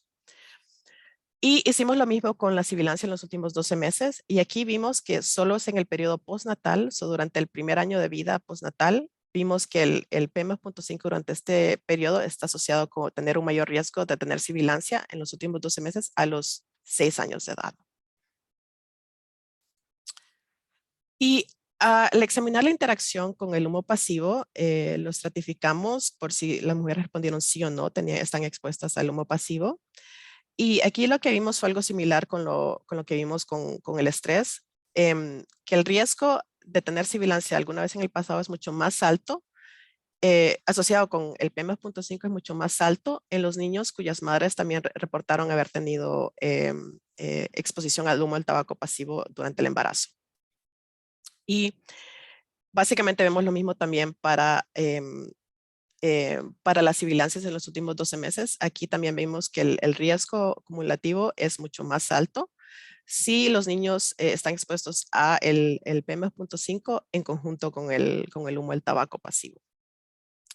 Y hicimos lo mismo con la sibilancia en los últimos 12 meses. Y aquí vimos que solo es en el periodo postnatal, durante el primer año de vida postnatal, vimos que el PM2.5 durante este periodo está asociado con tener un mayor riesgo de tener sibilancia en los últimos 12 meses a los 6 años de edad. Y al examinar la interacción con el humo pasivo, lo estratificamos por si las mujeres respondieron sí o no, están expuestas al humo pasivo. Y aquí lo que vimos fue algo similar con lo que vimos con el estrés, que el riesgo de tener sibilancia alguna vez en el pasado es mucho más alto, asociado con el PM2.5 es mucho más alto en los niños cuyas madres también reportaron haber tenido exposición al humo del tabaco pasivo durante el embarazo. Y básicamente vemos lo mismo también para las sibilancias en los últimos 12 meses. Aquí también vemos que el riesgo acumulativo es mucho más alto si los niños están expuestos a el PM2.5 en conjunto con el humo del tabaco pasivo.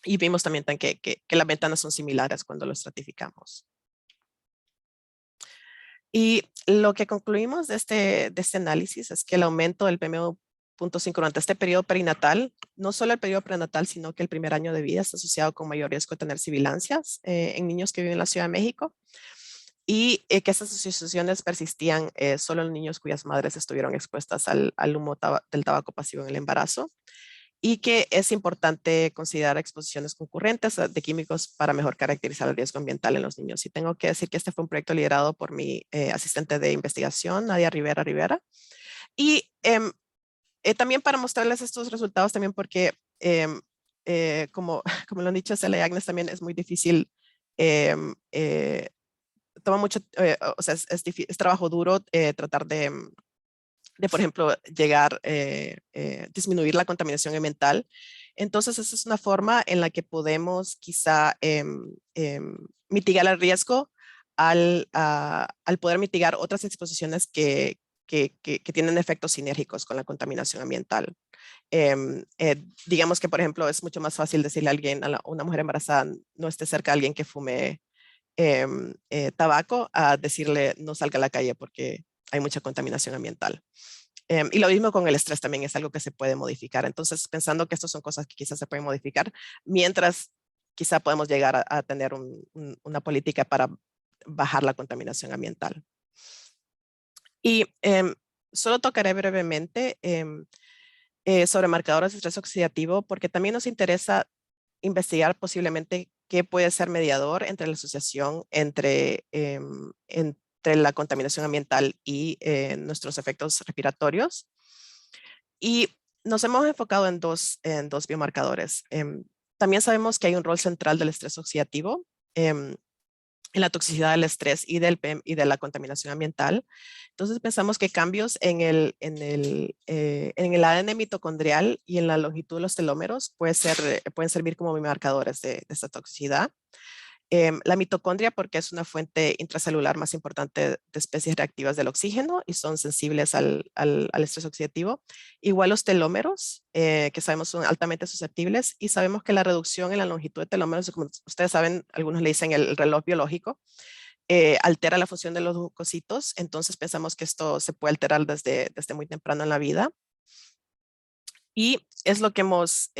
Y vimos también que las ventanas son similares cuando lo estratificamos. Y lo que concluimos de este análisis es que el aumento del PM2.5 durante este periodo perinatal, no solo el periodo prenatal, sino que el primer año de vida está asociado con mayor riesgo de tener sibilancias en niños que viven en la Ciudad de México, y que esas asociaciones persistían solo en niños cuyas madres estuvieron expuestas al humo del tabaco pasivo en el embarazo, y que es importante considerar exposiciones concurrentes de químicos para mejor caracterizar el riesgo ambiental en los niños. Y tengo que decir que este fue un proyecto liderado por mi asistente de investigación, Nadia Rivera. Y también para mostrarles estos resultados, también porque, como lo han dicho Celia y Agnes, también es muy difícil, toma mucho, o sea, es trabajo duro tratar de, por ejemplo, disminuir la contaminación ambiental. Entonces, esa es una forma en la que podemos quizá mitigar el riesgo al poder mitigar otras exposiciones que tienen efectos sinérgicos con la contaminación ambiental. Digamos que, por ejemplo, es mucho más fácil decirle a alguien, a una mujer embarazada, no esté cerca de alguien que fume tabaco, a decirle no salga a la calle porque hay mucha contaminación ambiental. Y lo mismo con el estrés, también es algo que se puede modificar. Entonces, pensando que estas son cosas que quizás se pueden modificar, mientras quizá podemos llegar a tener una política para bajar la contaminación ambiental. Y solo tocaré brevemente sobre marcadores de estrés oxidativo, porque también nos interesa investigar posiblemente que puede ser mediador entre la asociación entre la contaminación ambiental y nuestros efectos respiratorios. Y nos hemos enfocado en dos biomarcadores. También sabemos que hay un rol central del estrés oxidativo en la toxicidad del estrés y del PM y de la contaminación ambiental. Entonces pensamos que cambios en el ADN mitocondrial y en la longitud de los telómeros pueden servir como biomarcadores de esta toxicidad. La mitocondria, porque es una fuente intracelular más importante de especies reactivas del oxígeno y son sensibles al estrés oxidativo. Igual los telómeros, que sabemos son altamente susceptibles, y sabemos que la reducción en la longitud de telómeros, como ustedes saben, algunos le dicen el reloj biológico, altera la función de los glucositos. Entonces pensamos que esto se puede alterar desde muy temprano en la vida. Y es lo que hemos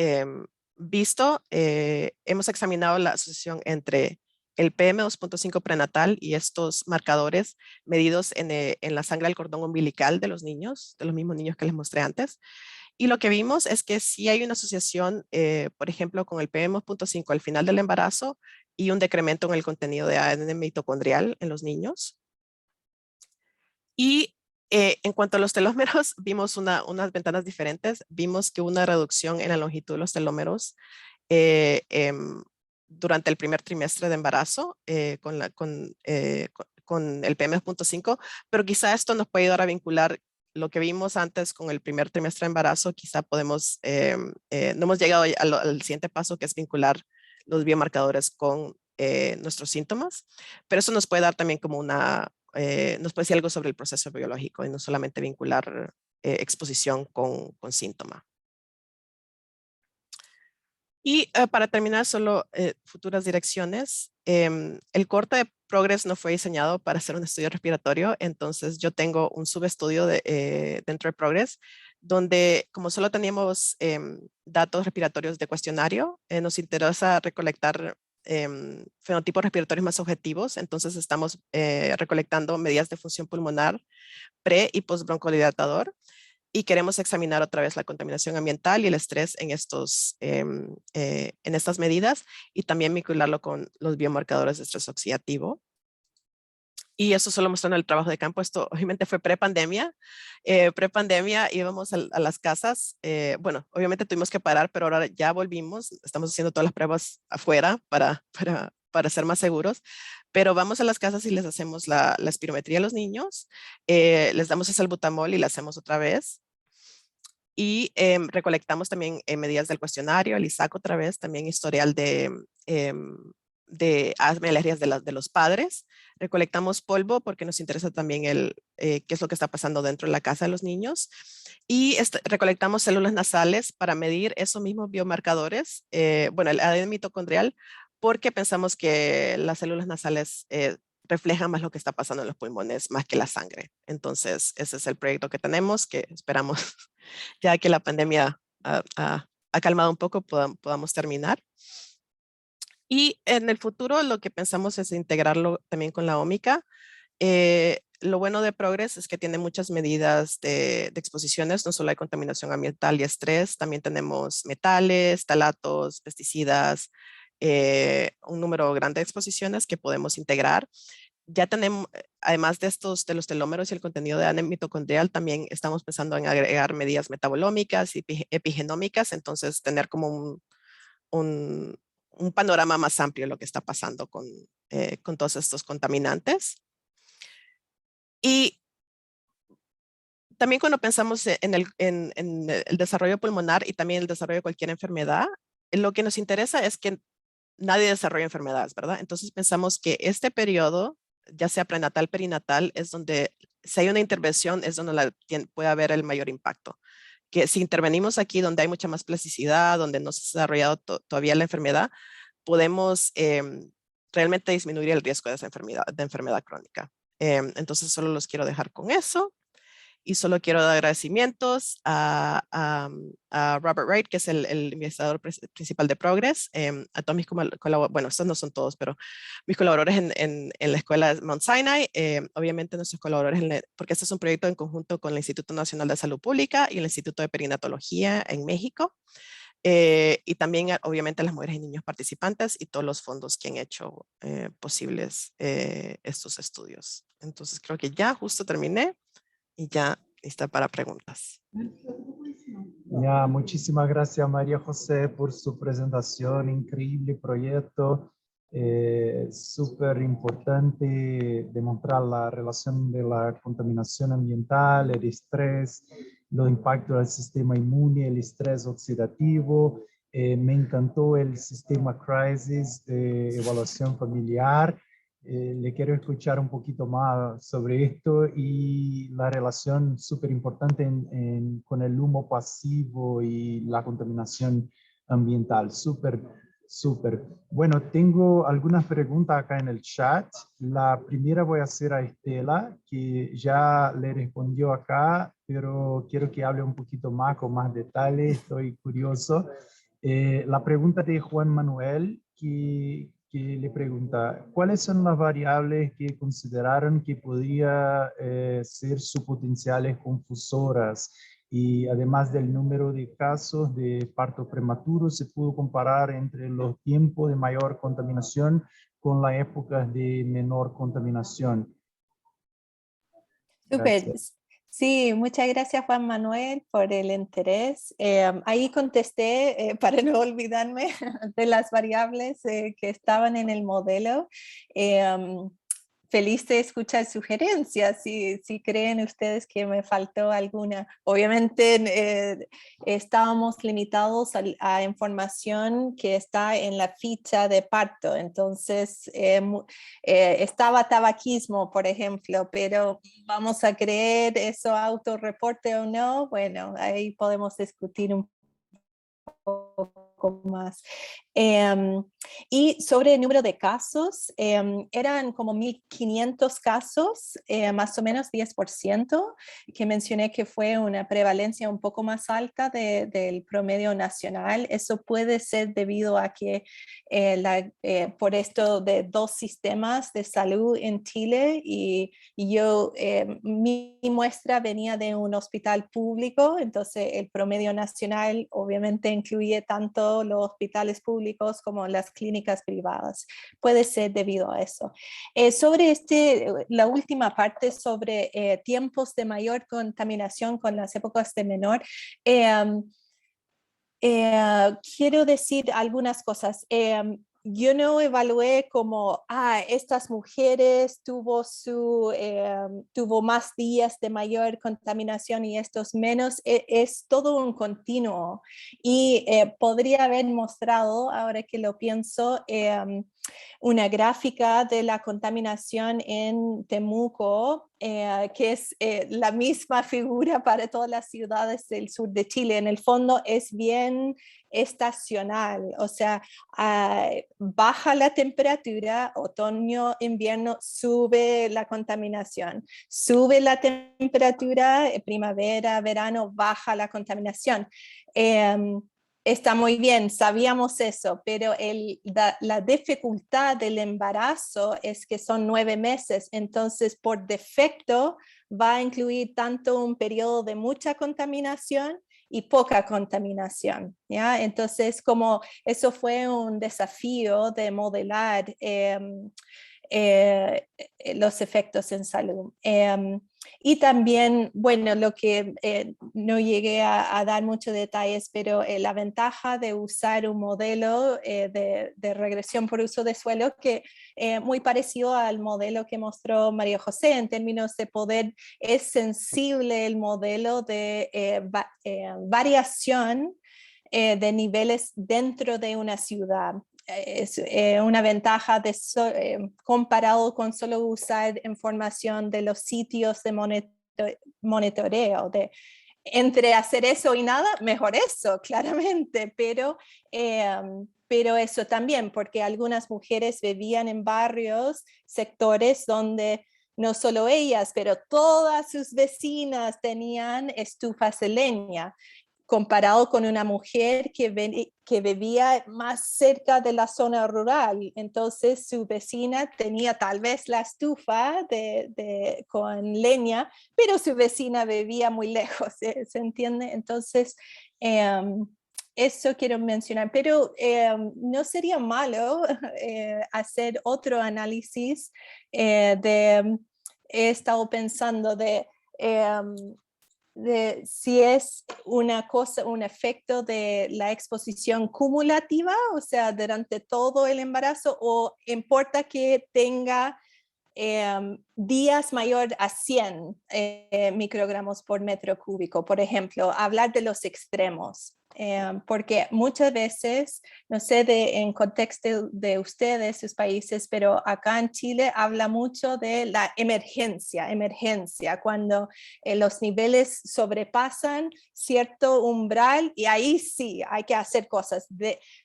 visto. Hemos examinado la asociación entre el PM2.5 prenatal y estos marcadores medidos en la sangre del cordón umbilical de los niños, de los mismos niños que les mostré antes. Y lo que vimos es que sí hay una asociación, por ejemplo, con el PM2.5 al final del embarazo y un decremento en el contenido de ADN mitocondrial en los niños. Y en cuanto a los telómeros, vimos unas ventanas diferentes. Vimos que una reducción en la longitud de los telómeros durante el primer trimestre de embarazo con el PM2.5, pero quizá esto nos puede ayudar a vincular lo que vimos antes con el primer trimestre de embarazo. Quizá podemos, no hemos llegado al siguiente paso, que es vincular los biomarcadores con nuestros síntomas, pero eso nos puede dar también como nos puede decir algo sobre el proceso biológico y no solamente vincular exposición con síntoma. Y para terminar, solo futuras direcciones. El corte de Progress no fue diseñado para hacer un estudio respiratorio, entonces yo tengo un subestudio dentro de Progress, donde como solo teníamos datos respiratorios de cuestionario, nos interesa recolectar fenotipos respiratorios más objetivos. Entonces estamos recolectando medidas de función pulmonar pre- y postbroncodilatador, y queremos examinar otra vez la contaminación ambiental y el estrés en estas medidas, y también vincularlo con los biomarcadores de estrés oxidativo. Y eso solo mostrando el trabajo de campo. Esto obviamente fue pre-pandemia. Pre-pandemia íbamos a las casas. Bueno, obviamente tuvimos que parar, pero ahora ya volvimos. Estamos haciendo todas las pruebas afuera para ser más seguros. Pero vamos a las casas y les hacemos la espirometría a los niños. Les damos el salbutamol y la hacemos otra vez. Y recolectamos también medidas del cuestionario, el ISAC otra vez, también historial de asma y alergias de los padres. Recolectamos polvo porque nos interesa también qué es lo que está pasando dentro de la casa de los niños. Y recolectamos células nasales para medir esos mismos biomarcadores, bueno, el ADN mitocondrial, porque pensamos que las células nasales reflejan más lo que está pasando en los pulmones más que la sangre. Entonces, ese es el proyecto que tenemos, que esperamos ya que la pandemia ha calmado un poco, podamos terminar. Y en el futuro lo que pensamos es integrarlo también con la ómica. Lo bueno de Progress es que tiene muchas medidas de exposiciones, no solo hay contaminación ambiental y estrés, también tenemos metales, talatos, pesticidas, un número grande de exposiciones que podemos integrar. Ya tenemos, además de los telómeros y el contenido de ADN mitocondrial, también estamos pensando en agregar medidas metabolómicas y epigenómicas, entonces tener como un panorama más amplio de lo que está pasando con todos estos contaminantes. Y también cuando pensamos en el desarrollo pulmonar y también el desarrollo de cualquier enfermedad, lo que nos interesa es que nadie desarrolla enfermedades, ¿verdad? Entonces pensamos que este periodo, ya sea prenatal, perinatal, es donde, si hay una intervención, es donde puede haber el mayor impacto. Que si intervenimos aquí donde hay mucha más plasticidad, donde no se ha desarrollado todavía la enfermedad, podemos realmente disminuir el riesgo de esa enfermedad crónica. Entonces solo los quiero dejar con eso. Y solo quiero dar agradecimientos a Robert Wright, que es el investigador principal de Progress, a todos mis colaboradores, bueno, estos no son todos, pero mis colaboradores en la escuela de Mount Sinai, obviamente nuestros colaboradores, porque este es un proyecto en conjunto con el Instituto Nacional de Salud Pública y el Instituto de Perinatología en México. y también obviamente las mujeres y niños participantes y todos los fondos que han hecho posibles estos estudios. Entonces creo que ya justo terminé y ya está para preguntas. Ya, muchísimas gracias María José por su presentación, increíble proyecto, súper importante demostrar la relación de la contaminación ambiental, el estrés, los impactos del sistema inmune, el estrés oxidativo. Me encantó el sistema CRISIS de evaluación familiar. Le quiero escuchar un poquito más sobre esto y la relación súper importante con el humo pasivo y la contaminación ambiental. Súper, súper. Bueno, tengo algunas preguntas acá en el chat. La primera voy a hacer a Estela, que ya le respondió acá, pero quiero que hable un poquito más, con más detalle. Estoy curioso. La pregunta de Juan Manuel, que le pregunta, ¿cuáles son las variables que consideraron que podría ser sus potenciales confusoras? Y además del número de casos de parto prematuro, ¿se pudo comparar entre los tiempos de mayor contaminación con las épocas de menor contaminación? Súper. Gracias. Sí, muchas gracias Juan Manuel por el interés. Ahí contesté, para no olvidarme de las variables que estaban en el modelo. Feliz de escuchar sugerencias, si creen ustedes que me faltó alguna. Obviamente estábamos limitados a información que está en la ficha de parto, entonces estaba tabaquismo, por ejemplo, pero vamos a creer eso autorreporte o no, bueno, ahí podemos discutir un poco más. Y sobre el número de casos, eran como 1.500 casos, más o menos 10%, que mencioné que fue una prevalencia un poco más alta del promedio nacional. Eso puede ser debido a que por esto de 2 sistemas de salud en Chile y yo, mi muestra venía de un hospital público, entonces el promedio nacional obviamente incluye tanto los hospitales públicos como las clínicas privadas. Puede ser debido a eso. Sobre la última parte sobre tiempos de mayor contaminación con las épocas de menor, quiero decir algunas cosas. Yo no evalué como, estas mujeres tuvo más días de mayor contaminación y estos menos. Es todo un continuo y podría haber mostrado, ahora que lo pienso, una gráfica de la contaminación en Temuco, que es la misma figura para todas las ciudades del sur de Chile. En el fondo es bien estacional, o sea, baja la temperatura, otoño, invierno, sube la contaminación, sube la temperatura, primavera, verano, baja la contaminación. Está muy bien, sabíamos eso, pero la dificultad del embarazo es que son 9 meses, entonces por defecto va a incluir tanto un periodo de mucha contaminación y poca contaminación, ¿ya? Entonces, como eso fue un desafío de modelar los efectos en salud. Y también, bueno, lo que no llegué a dar muchos detalles, pero la ventaja de usar un modelo de regresión por uso de suelo que muy parecido al modelo que mostró María José en términos de poder, es sensible el modelo de variación de niveles dentro de una ciudad. Es una ventaja comparado con solo usar información de los sitios de monitoreo. Entre hacer eso y nada, mejor eso, claramente, pero eso también, porque algunas mujeres vivían en barrios, sectores donde no solo ellas, pero todas sus vecinas tenían estufas de leña, comparado con una mujer que vivía más cerca de la zona rural. Entonces su vecina tenía tal vez la estufa con leña, pero su vecina vivía muy lejos, ¿se entiende? Entonces eso quiero mencionar, pero no sería malo hacer otro análisis he estado pensando de si es una cosa, un efecto de la exposición cumulativa, o sea, durante todo el embarazo, o importa que tenga días mayor a 100 microgramos por metro cúbico, por ejemplo, hablar de los extremos. Porque muchas veces, no sé en contexto de ustedes, sus países, pero acá en Chile habla mucho de la emergencia, cuando los niveles sobrepasan cierto umbral y ahí sí hay que hacer cosas.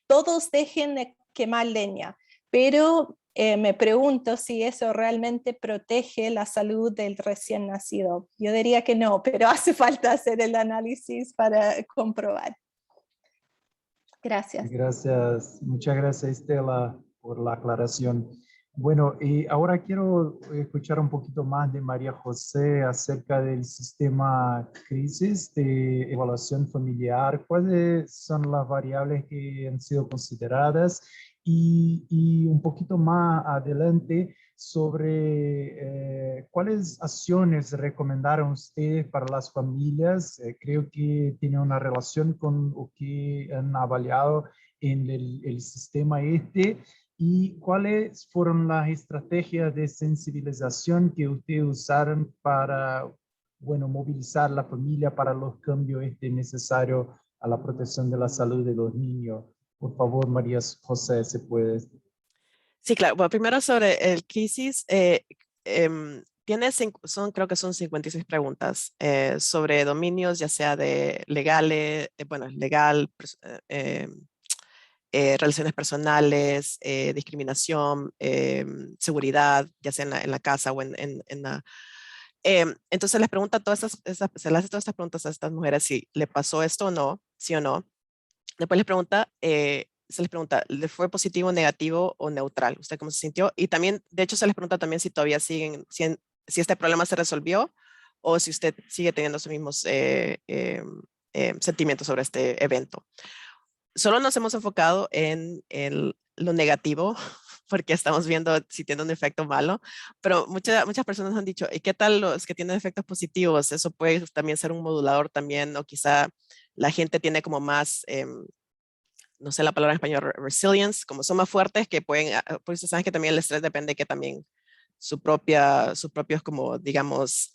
Todos dejen de quemar leña, pero me pregunto si eso realmente protege la salud del recién nacido. Yo diría que no, pero hace falta hacer el análisis para comprobar. Gracias. Gracias, muchas gracias Estela por la aclaración. Bueno, y ahora quiero escuchar un poquito más de María José acerca del sistema crisis de evaluación familiar. ¿Cuáles son las variables que han sido consideradas? Y un poquito más adelante sobre cuáles acciones recomendaron ustedes para las familias. Creo que tiene una relación con lo que han avaliado en el sistema y cuáles fueron las estrategias de sensibilización que ustedes usaron para, bueno, movilizar la familia para los cambios necesarios a la protección de la salud de los niños. Por favor, María José, ¿se puede? Sí, claro. Bueno, primero sobre el crisis, creo que son 56 preguntas sobre dominios, ya sea de legales, legal, relaciones personales, discriminación, seguridad, ya sea en la casa o en la... entonces les pregunta se le hace todas estas preguntas a estas mujeres si le pasó esto o no, sí o no. Después se les pregunta, ¿le fue positivo, negativo o neutral? ¿Usted cómo se sintió? Y también, de hecho, se les pregunta también si todavía siguen, si este problema se resolvió o si usted sigue teniendo esos mismos sentimientos sobre este evento. Solo nos hemos enfocado en lo negativo porque estamos viendo si tiene un efecto malo, pero muchas personas han dicho, ¿y qué tal los que tienen efectos positivos? Eso puede también ser un modulador también, o quizá la gente tiene como más, no sé la palabra en español, resilience, como son más fuertes que pueden, por eso saben que también el estrés depende que también sus propios como digamos,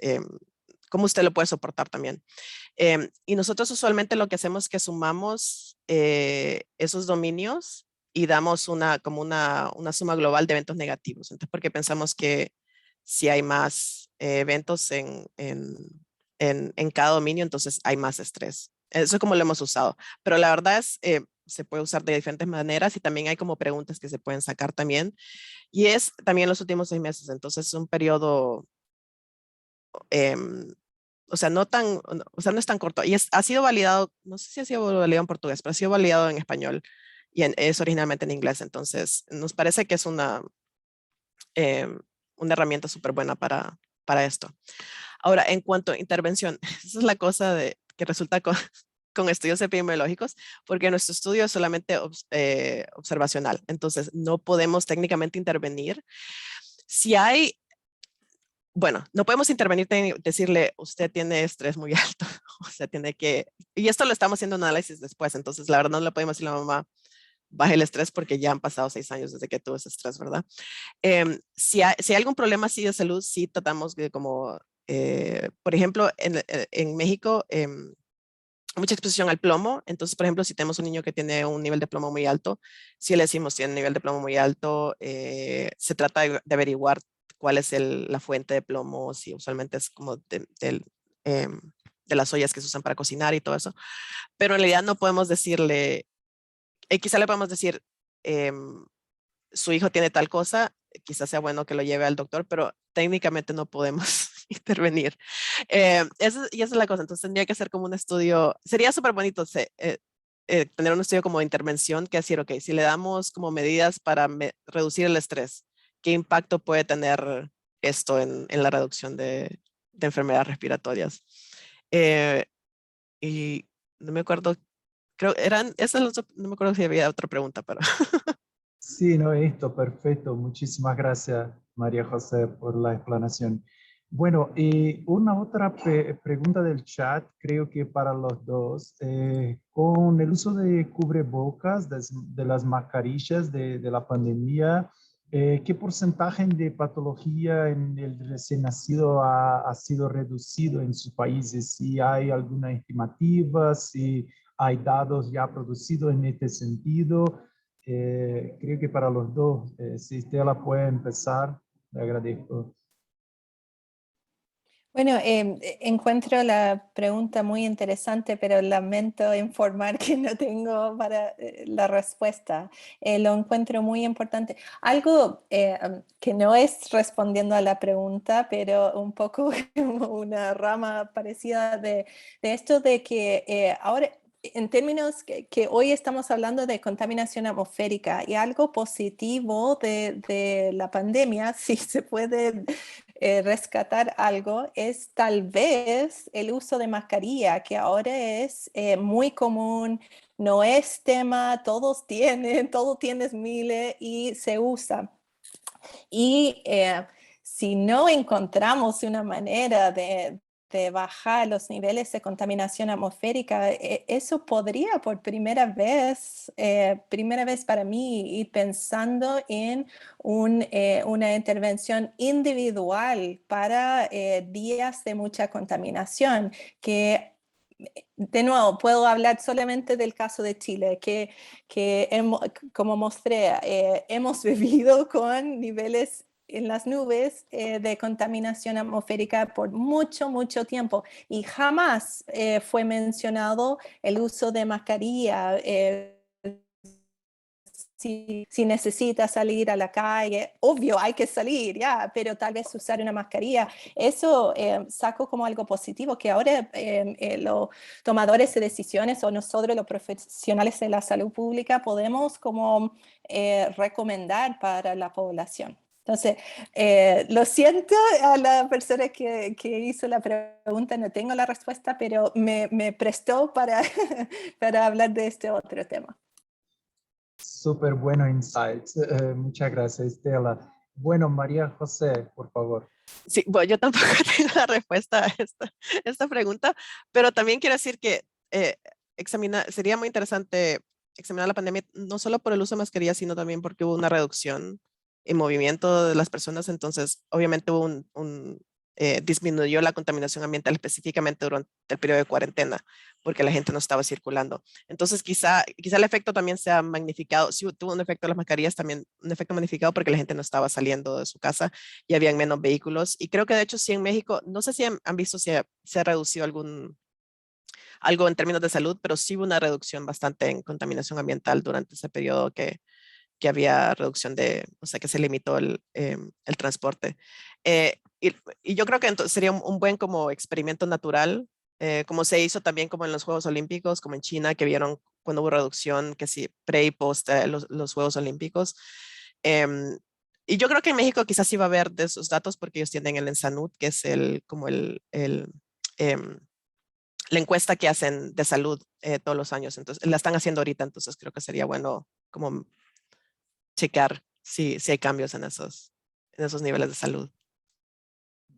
cómo usted lo puede soportar también. Y nosotros usualmente lo que hacemos es que sumamos esos dominios y damos una suma global de eventos negativos. Entonces, porque pensamos que si hay más eventos en cada dominio, entonces hay más estrés. Eso es como lo hemos usado. Pero la verdad es, se puede usar de diferentes maneras y también hay como preguntas que se pueden sacar también. Y es también los últimos 6 meses. Entonces, es un periodo o sea, no es tan corto. Y ha sido validado, no sé si ha sido validado en portugués, pero ha sido validado en español y es originalmente en inglés. Entonces, nos parece que es una herramienta súper buena para esto. Ahora, en cuanto a intervención, esa es la cosa que resulta con estudios epidemiológicos, porque nuestro estudio es solamente observacional. Entonces, no podemos técnicamente intervenir. Si hay bueno, no podemos intervenir y decirle, usted tiene estrés muy alto, o sea, tiene que, y esto lo estamos haciendo en análisis después, entonces la verdad no le podemos decir a la mamá, baje el estrés porque ya han pasado 6 años desde que tuvo ese estrés, ¿verdad? Si hay algún problema así de salud, sí tratamos de como, por ejemplo, en México, mucha exposición al plomo, entonces, por ejemplo, si tenemos un niño que tiene un nivel de plomo muy alto, si le decimos tiene un nivel de plomo muy alto, se trata de averiguar cuál es la fuente de plomo, si usualmente es como de las ollas que se usan para cocinar y todo eso, pero en realidad no podemos decirle, quizá le podemos decir, su hijo tiene tal cosa, quizás sea bueno que lo lleve al doctor, pero técnicamente no podemos intervenir. Y esa es la cosa, entonces tendría que ser como un estudio, sería súper bonito tener un estudio como de intervención que decir, ok, si le damos como medidas para reducir el estrés, ¿qué impacto puede tener esto en la reducción de enfermedades respiratorias? Y no me acuerdo creo, no me acuerdo si había otra pregunta, pero... Sí, no, esto, perfecto. Muchísimas gracias, María José, por la explanación. Bueno, y una otra pregunta del chat, creo que para los dos, con el uso de cubrebocas, de las mascarillas de la pandemia, ¿qué porcentaje de patología en el recién nacido ha sido reducido en sus países? Si hay alguna estimativa, si hay datos ya producidos en este sentido. Creo que para los dos, si Estela puede empezar, le agradezco. Bueno, encuentro la pregunta muy interesante, pero lamento informar que no tengo para la respuesta. Lo encuentro muy importante. Algo que no es respondiendo a la pregunta, pero un poco como una rama parecida de esto de que ahora, en términos que hoy estamos hablando de contaminación atmosférica y algo positivo de la pandemia, si se puede rescatar algo, es tal vez el uso de mascarilla, que ahora es muy común, no es tema, todos tienes miles y se usa. Y si no encontramos una manera de bajar los niveles de contaminación atmosférica, eso podría por primera vez para mí, ir pensando en una intervención individual para días de mucha contaminación, que de nuevo, puedo hablar solamente del caso de Chile, que como mostré, hemos vivido con niveles en las nubes de contaminación atmosférica por mucho, mucho tiempo y jamás fue mencionado el uso de mascarilla. Si necesitas salir a la calle, obvio hay que salir, ya, pero tal vez usar una mascarilla, eso saco como algo positivo, que ahora los tomadores de decisiones o nosotros los profesionales de la salud pública podemos como recomendar para la población. Entonces, lo siento a la persona que hizo la pregunta, no tengo la respuesta, pero me prestó para, para hablar de este otro tema. Súper bueno insights. Muchas gracias, Estela. Bueno, María José, por favor. Sí, bueno, yo tampoco tengo la respuesta a esta pregunta, pero también quiero decir que sería muy interesante examinar la pandemia no solo por el uso de mascarillas, sino también porque hubo una reducción en movimiento de las personas. Entonces, obviamente disminuyó la contaminación ambiental específicamente durante el periodo de cuarentena, porque la gente no estaba circulando. Entonces, quizá el efecto también sea magnificado. Sí, tuvo un efecto de las mascarillas, también un efecto magnificado porque la gente no estaba saliendo de su casa y habían menos vehículos. Y creo que de hecho sí en México, no sé si han visto si se ha reducido algo en términos de salud, pero sí hubo una reducción bastante en contaminación ambiental durante ese periodo que había reducción o sea, que se limitó el transporte. Y yo creo que entonces sería un buen como experimento natural, como se hizo también como en los Juegos Olímpicos, como en China, que vieron cuando hubo reducción, que sí, pre y post los Juegos Olímpicos. Y yo creo que en México quizás sí va a haber de esos datos porque ellos tienen el ENSANUD, que es em, la encuesta que hacen de salud todos los años. Entonces, la están haciendo ahorita, entonces creo que sería bueno como checar si hay cambios en esos niveles de salud.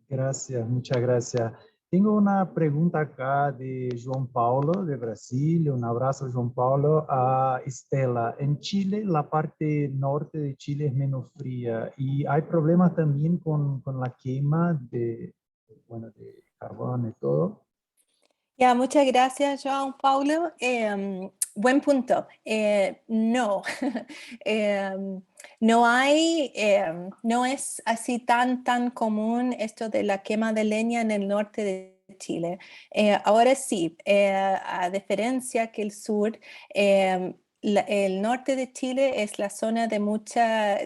Gracias, muchas gracias. Tengo una pregunta acá de João Paulo, de Brasil. Un abrazo, João Paulo. A Estela, en Chile, la parte norte de Chile es menos fría y hay problemas también con la quema de carbón y todo. Ya, muchas gracias, João Paulo. Buen punto. No, no hay, no es así tan común esto de la quema de leña en el norte de Chile. Ahora sí, a diferencia que el sur, el norte de Chile es la zona de mucha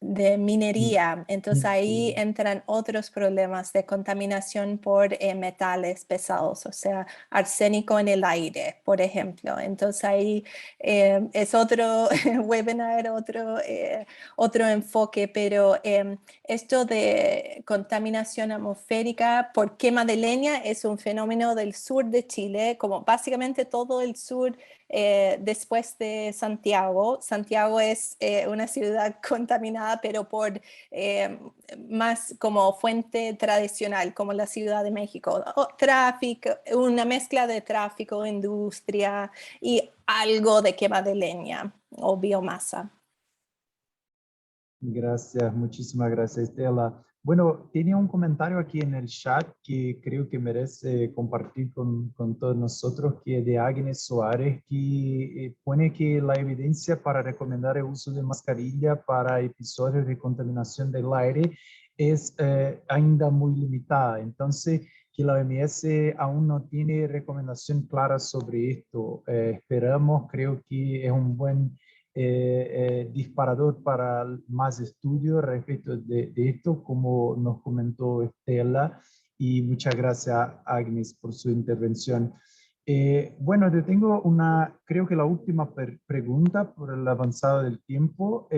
minería. Entonces ahí entran otros problemas de contaminación por metales pesados, o sea, arsénico en el aire, por ejemplo. Entonces ahí es otro webinar, otro enfoque, pero esto de contaminación atmosférica por quema de leña es un fenómeno del sur de Chile, como básicamente todo el sur después de Santiago. Santiago es una ciudad contaminada, pero por más como fuente tradicional, como la Ciudad de México. Tráfico, una mezcla de tráfico, industria y algo de quema de leña o biomasa. Gracias, muchísimas gracias, Estela. Bueno, tenía un comentario aquí en el chat que creo que merece compartir con todos nosotros, que es de Agnes Suárez, que pone que la evidencia para recomendar el uso de mascarilla para episodios de contaminación del aire es ainda muy limitada. Entonces, que la OMS aún no tiene recomendación clara sobre esto. Esperamos, creo que es un buen disparador para más estudios respecto de esto, como nos comentó Estela, y muchas gracias, Agnes, por su intervención. Bueno, yo tengo creo que la última pregunta por el avanzado del tiempo.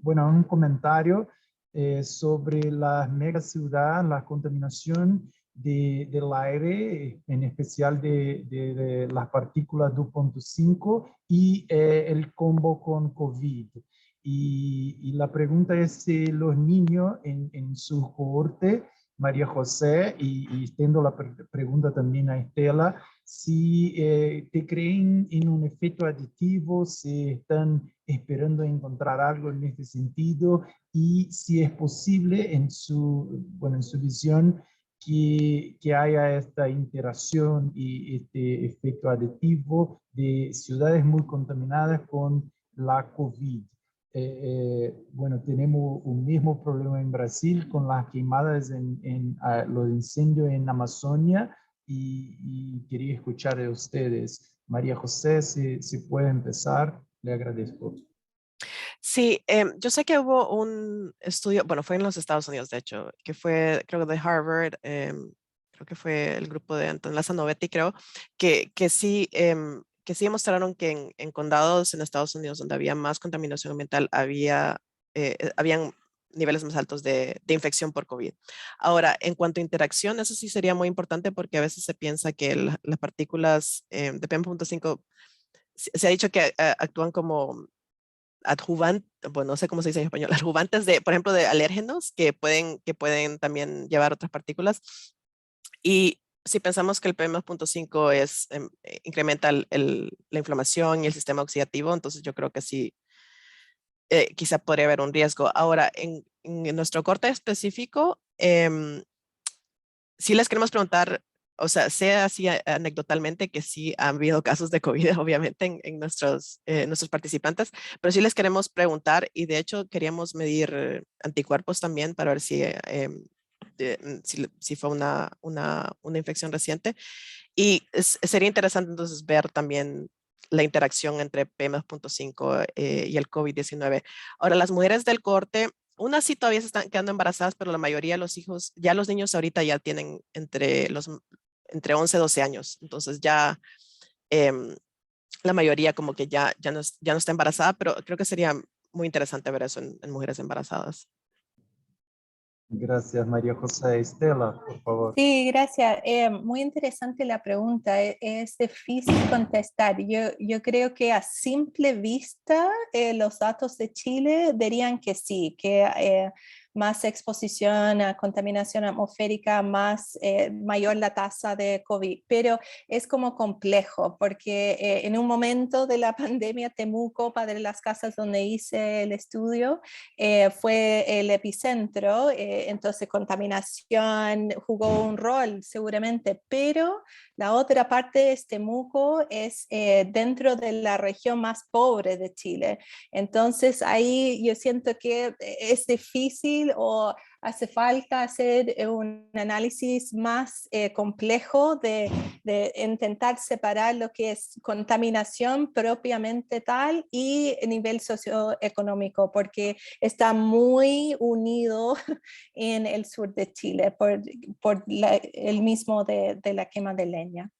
Bueno, un comentario sobre las megaciudades, la contaminación del aire, en especial de las partículas 2.5 y el combo con COVID. Y la pregunta es si los niños en su cohorte, María José, y extiendo la pregunta también a Estela, si te creen en un efecto aditivo, si están esperando encontrar algo en este sentido, y si es posible en su visión que haya esta interacción y este efecto aditivo de ciudades muy contaminadas con la COVID. Bueno, tenemos un mismo problema en Brasil con las quemadas los incendios en Amazonia y quería escuchar de ustedes. María José, si puede empezar, le agradezco. Sí, yo sé que hubo un estudio, bueno, fue en los Estados Unidos, de hecho, que fue, creo, de Harvard, creo que fue el grupo de Anton Lasanovetti, creo, que sí mostraron que en condados en Estados Unidos donde había más contaminación ambiental, habían niveles más altos de infección por COVID. Ahora, en cuanto a interacción, eso sí sería muy importante porque a veces se piensa que las partículas de PM.5 se ha dicho que actúan como bueno, no sé cómo se dice en español, adjuvantes de, por ejemplo, de alérgenos que pueden también llevar otras partículas. Y si pensamos que el PM2.5 incrementa la inflamación y el sistema oxidativo, entonces yo creo que sí, quizá podría haber un riesgo. Ahora, en nuestro corte específico, sí les queremos preguntar, o sea, sea así anecdotalmente que sí han habido casos de COVID, obviamente, en nuestros participantes, pero sí les queremos preguntar y de hecho queríamos medir anticuerpos también para ver si fue una infección reciente. Y sería interesante entonces ver también la interacción entre PM2.5 y el COVID-19. Ahora, las mujeres del corte, unas sí todavía se están quedando embarazadas, pero la mayoría de los hijos, ya los niños ahorita ya tienen entre 11 y 12 años. Entonces ya la mayoría como que ya no está embarazada, pero creo que sería muy interesante ver eso en mujeres embarazadas. Gracias, María José. Estela, por favor. Sí, gracias. Muy interesante la pregunta. Es difícil contestar. Yo creo que a simple vista los datos de Chile dirían que sí, que más exposición a contaminación atmosférica, mayor la tasa de COVID, pero es como complejo porque en un momento de la pandemia Temuco, Padre Las Casas, donde hice el estudio, fue el epicentro, entonces contaminación jugó un rol seguramente, pero la otra parte es Temuco, es dentro de la región más pobre de Chile. Entonces ahí yo siento que es difícil o hace falta hacer un análisis más complejo de intentar separar lo que es contaminación propiamente tal y nivel socioeconómico, porque está muy unido en el sur de Chile por el mismo de la quema de leña.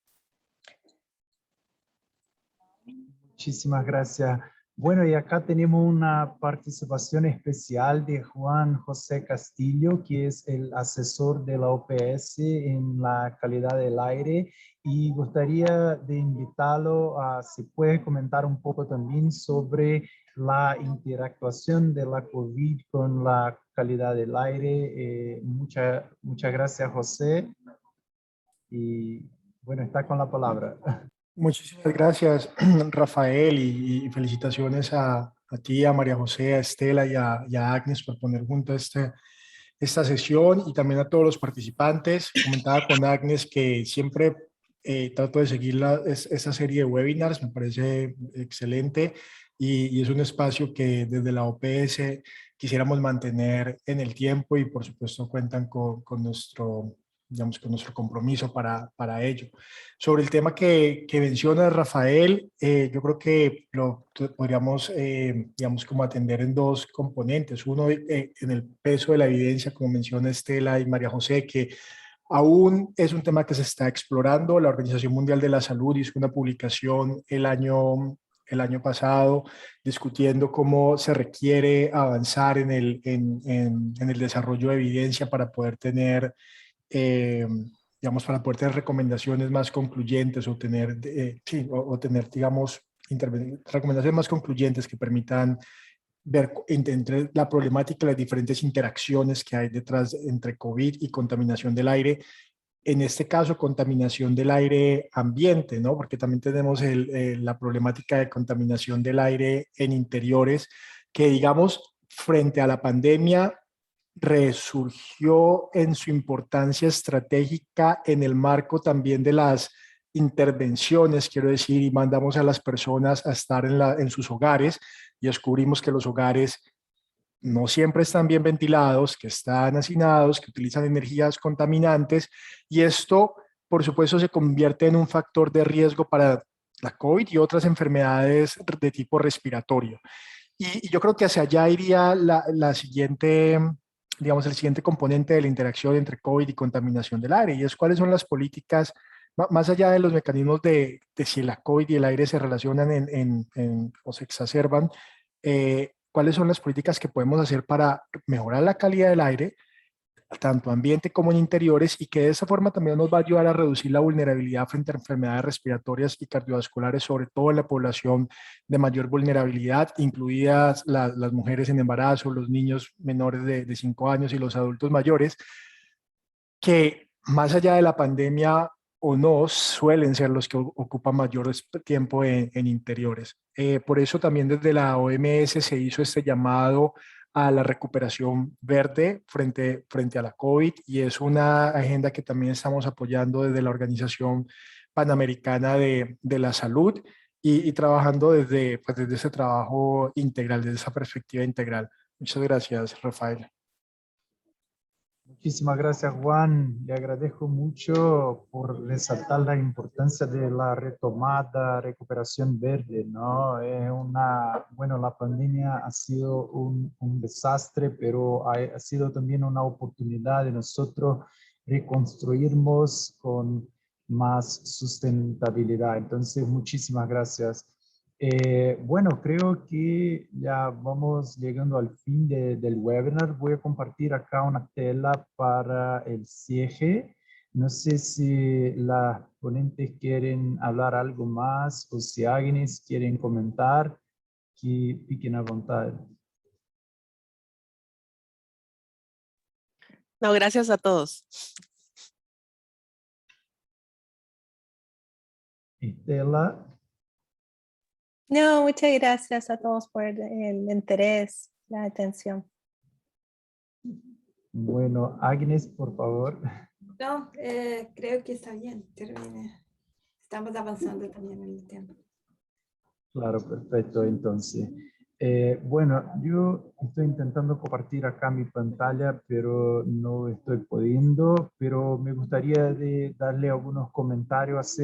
Muchísimas gracias. Bueno, y acá tenemos una participación especial de Juan José Castillo, que es el asesor de la OPS en la calidad del aire, y gustaría de invitarlo a, si puede comentar un poco también sobre la interactuación de la COVID con la calidad del aire. Muchas gracias, José. Y bueno, está con la palabra. Muchísimas gracias, Rafael, y felicitaciones a ti, a María José, a Estela y a Agnes por poner junto esta sesión, y también a todos los participantes. Comentaba con Agnes que siempre trato de seguir esta serie de webinars, me parece excelente, y es un espacio que desde la OPS quisiéramos mantener en el tiempo, y por supuesto cuentan con nuestro, digamos, con nuestro compromiso para ello. Sobre el tema que menciona Rafael, yo creo que lo podríamos, digamos, como atender en dos componentes. Uno, en el peso de la evidencia, como menciona Estela y María José, que aún es un tema que se está explorando. La Organización Mundial de la Salud hizo una publicación el año pasado discutiendo cómo se requiere avanzar en el desarrollo de evidencia para poder tener digamos, para poder tener recomendaciones más concluyentes o tener, tener, digamos, recomendaciones más concluyentes que permitan ver entre la problemática, las diferentes interacciones que hay detrás entre COVID y contaminación del aire. En este caso, contaminación del aire ambiente, ¿no? Porque también tenemos la problemática de contaminación del aire en interiores, que digamos, frente a la pandemia, resurgió en su importancia estratégica en el marco también de las intervenciones, quiero decir, y mandamos a las personas a estar en sus hogares, y descubrimos que los hogares no siempre están bien ventilados, que están hacinados, que utilizan energías contaminantes, y esto, por supuesto, se convierte en un factor de riesgo para la COVID y otras enfermedades de tipo respiratorio. Y yo creo que hacia allá iría la siguiente, digamos, el siguiente componente de la interacción entre COVID y contaminación del aire, y es cuáles son las políticas, más allá de los mecanismos de si la COVID y el aire se relacionan o se exacerban, cuáles son las políticas que podemos hacer para mejorar la calidad del aire, tanto ambiente como en interiores, y que de esa forma también nos va a ayudar a reducir la vulnerabilidad frente a enfermedades respiratorias y cardiovasculares, sobre todo en la población de mayor vulnerabilidad, incluidas las mujeres en embarazo, los niños menores de 5 años y los adultos mayores, que más allá de la pandemia o no, suelen ser los que ocupan mayor tiempo en interiores. Por eso también desde la OMS se hizo este llamado a la recuperación verde frente a la COVID, y es una agenda que también estamos apoyando desde la Organización Panamericana de la Salud, y trabajando desde ese trabajo integral, desde esa perspectiva integral. Muchas gracias, Rafael. Muchísimas gracias, Juan. Le agradezco mucho por resaltar la importancia de la retomada, recuperación verde, ¿no? Bueno, la pandemia ha sido un desastre, pero ha sido también una oportunidad de nosotros reconstruirnos con más sustentabilidad. Entonces, muchísimas gracias. Bueno, creo que ya vamos llegando al fin del webinar. Voy a compartir acá una tela para el cierre. No sé si las ponentes quieren hablar algo más o si Agnes quieren comentar, que piquen a vontade. No, gracias a todos. Estela. No, muchas gracias a todos por el interés, la atención. Bueno, Agnes, por favor. No, creo que está bien, termine. Estamos avanzando también en el tiempo. Claro, perfecto. Entonces, Bueno, yo estoy intentando compartir acá mi pantalla, pero no estoy pudiendo, pero me gustaría darle algunos comentarios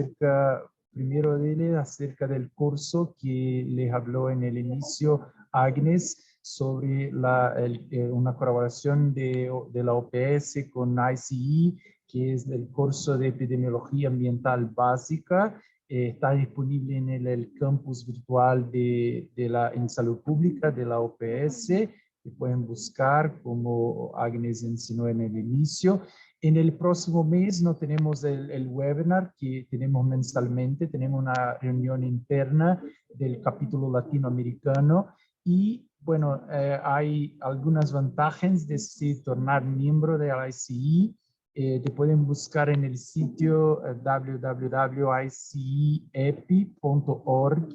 primero acerca del curso que les habló en el inicio Agnes sobre una colaboración de la OPS con ICE, que es el curso de epidemiología ambiental básica. Está disponible en el campus virtual en salud pública de la OPS, que pueden buscar como Agnes enseñó en el inicio. En el próximo mes no tenemos el webinar que tenemos mensualmente, tenemos una reunión interna del capítulo latinoamericano y bueno, hay algunas ventajas de tornar miembro de la ICE. Te pueden buscar en el sitio www.iceepi.org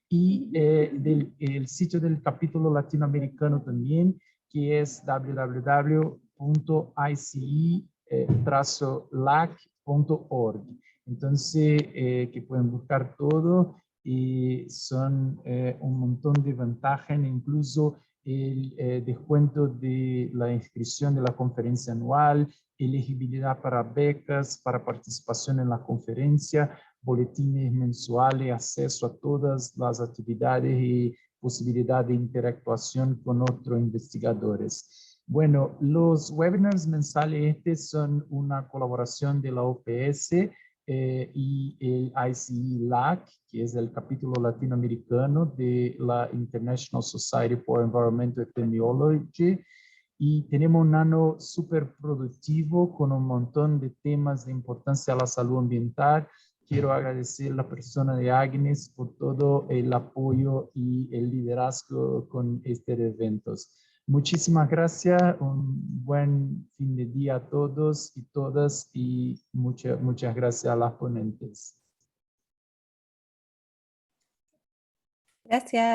y el sitio del capítulo latinoamericano también, que es www.ice-lac.org. Entonces, que pueden buscar todo y son un montón de ventajas, incluso el descuento de la inscripción de la conferencia anual, elegibilidad para becas, para participación en la conferencia, boletines mensuales, acceso a todas las actividades y posibilidad de interactuación con otros investigadores. Bueno, los webinars mensuales son una colaboración de la OPS y el ICE-LAC, que es el capítulo latinoamericano de la International Society for Environmental Epidemiology. Y tenemos un año súper productivo con un montón de temas de importancia a la salud ambiental. Quiero agradecer a la persona de Agnes por todo el apoyo y el liderazgo con estos eventos. Muchísimas gracias, un buen fin de día a todos y todas y muchas gracias a las ponentes. Gracias.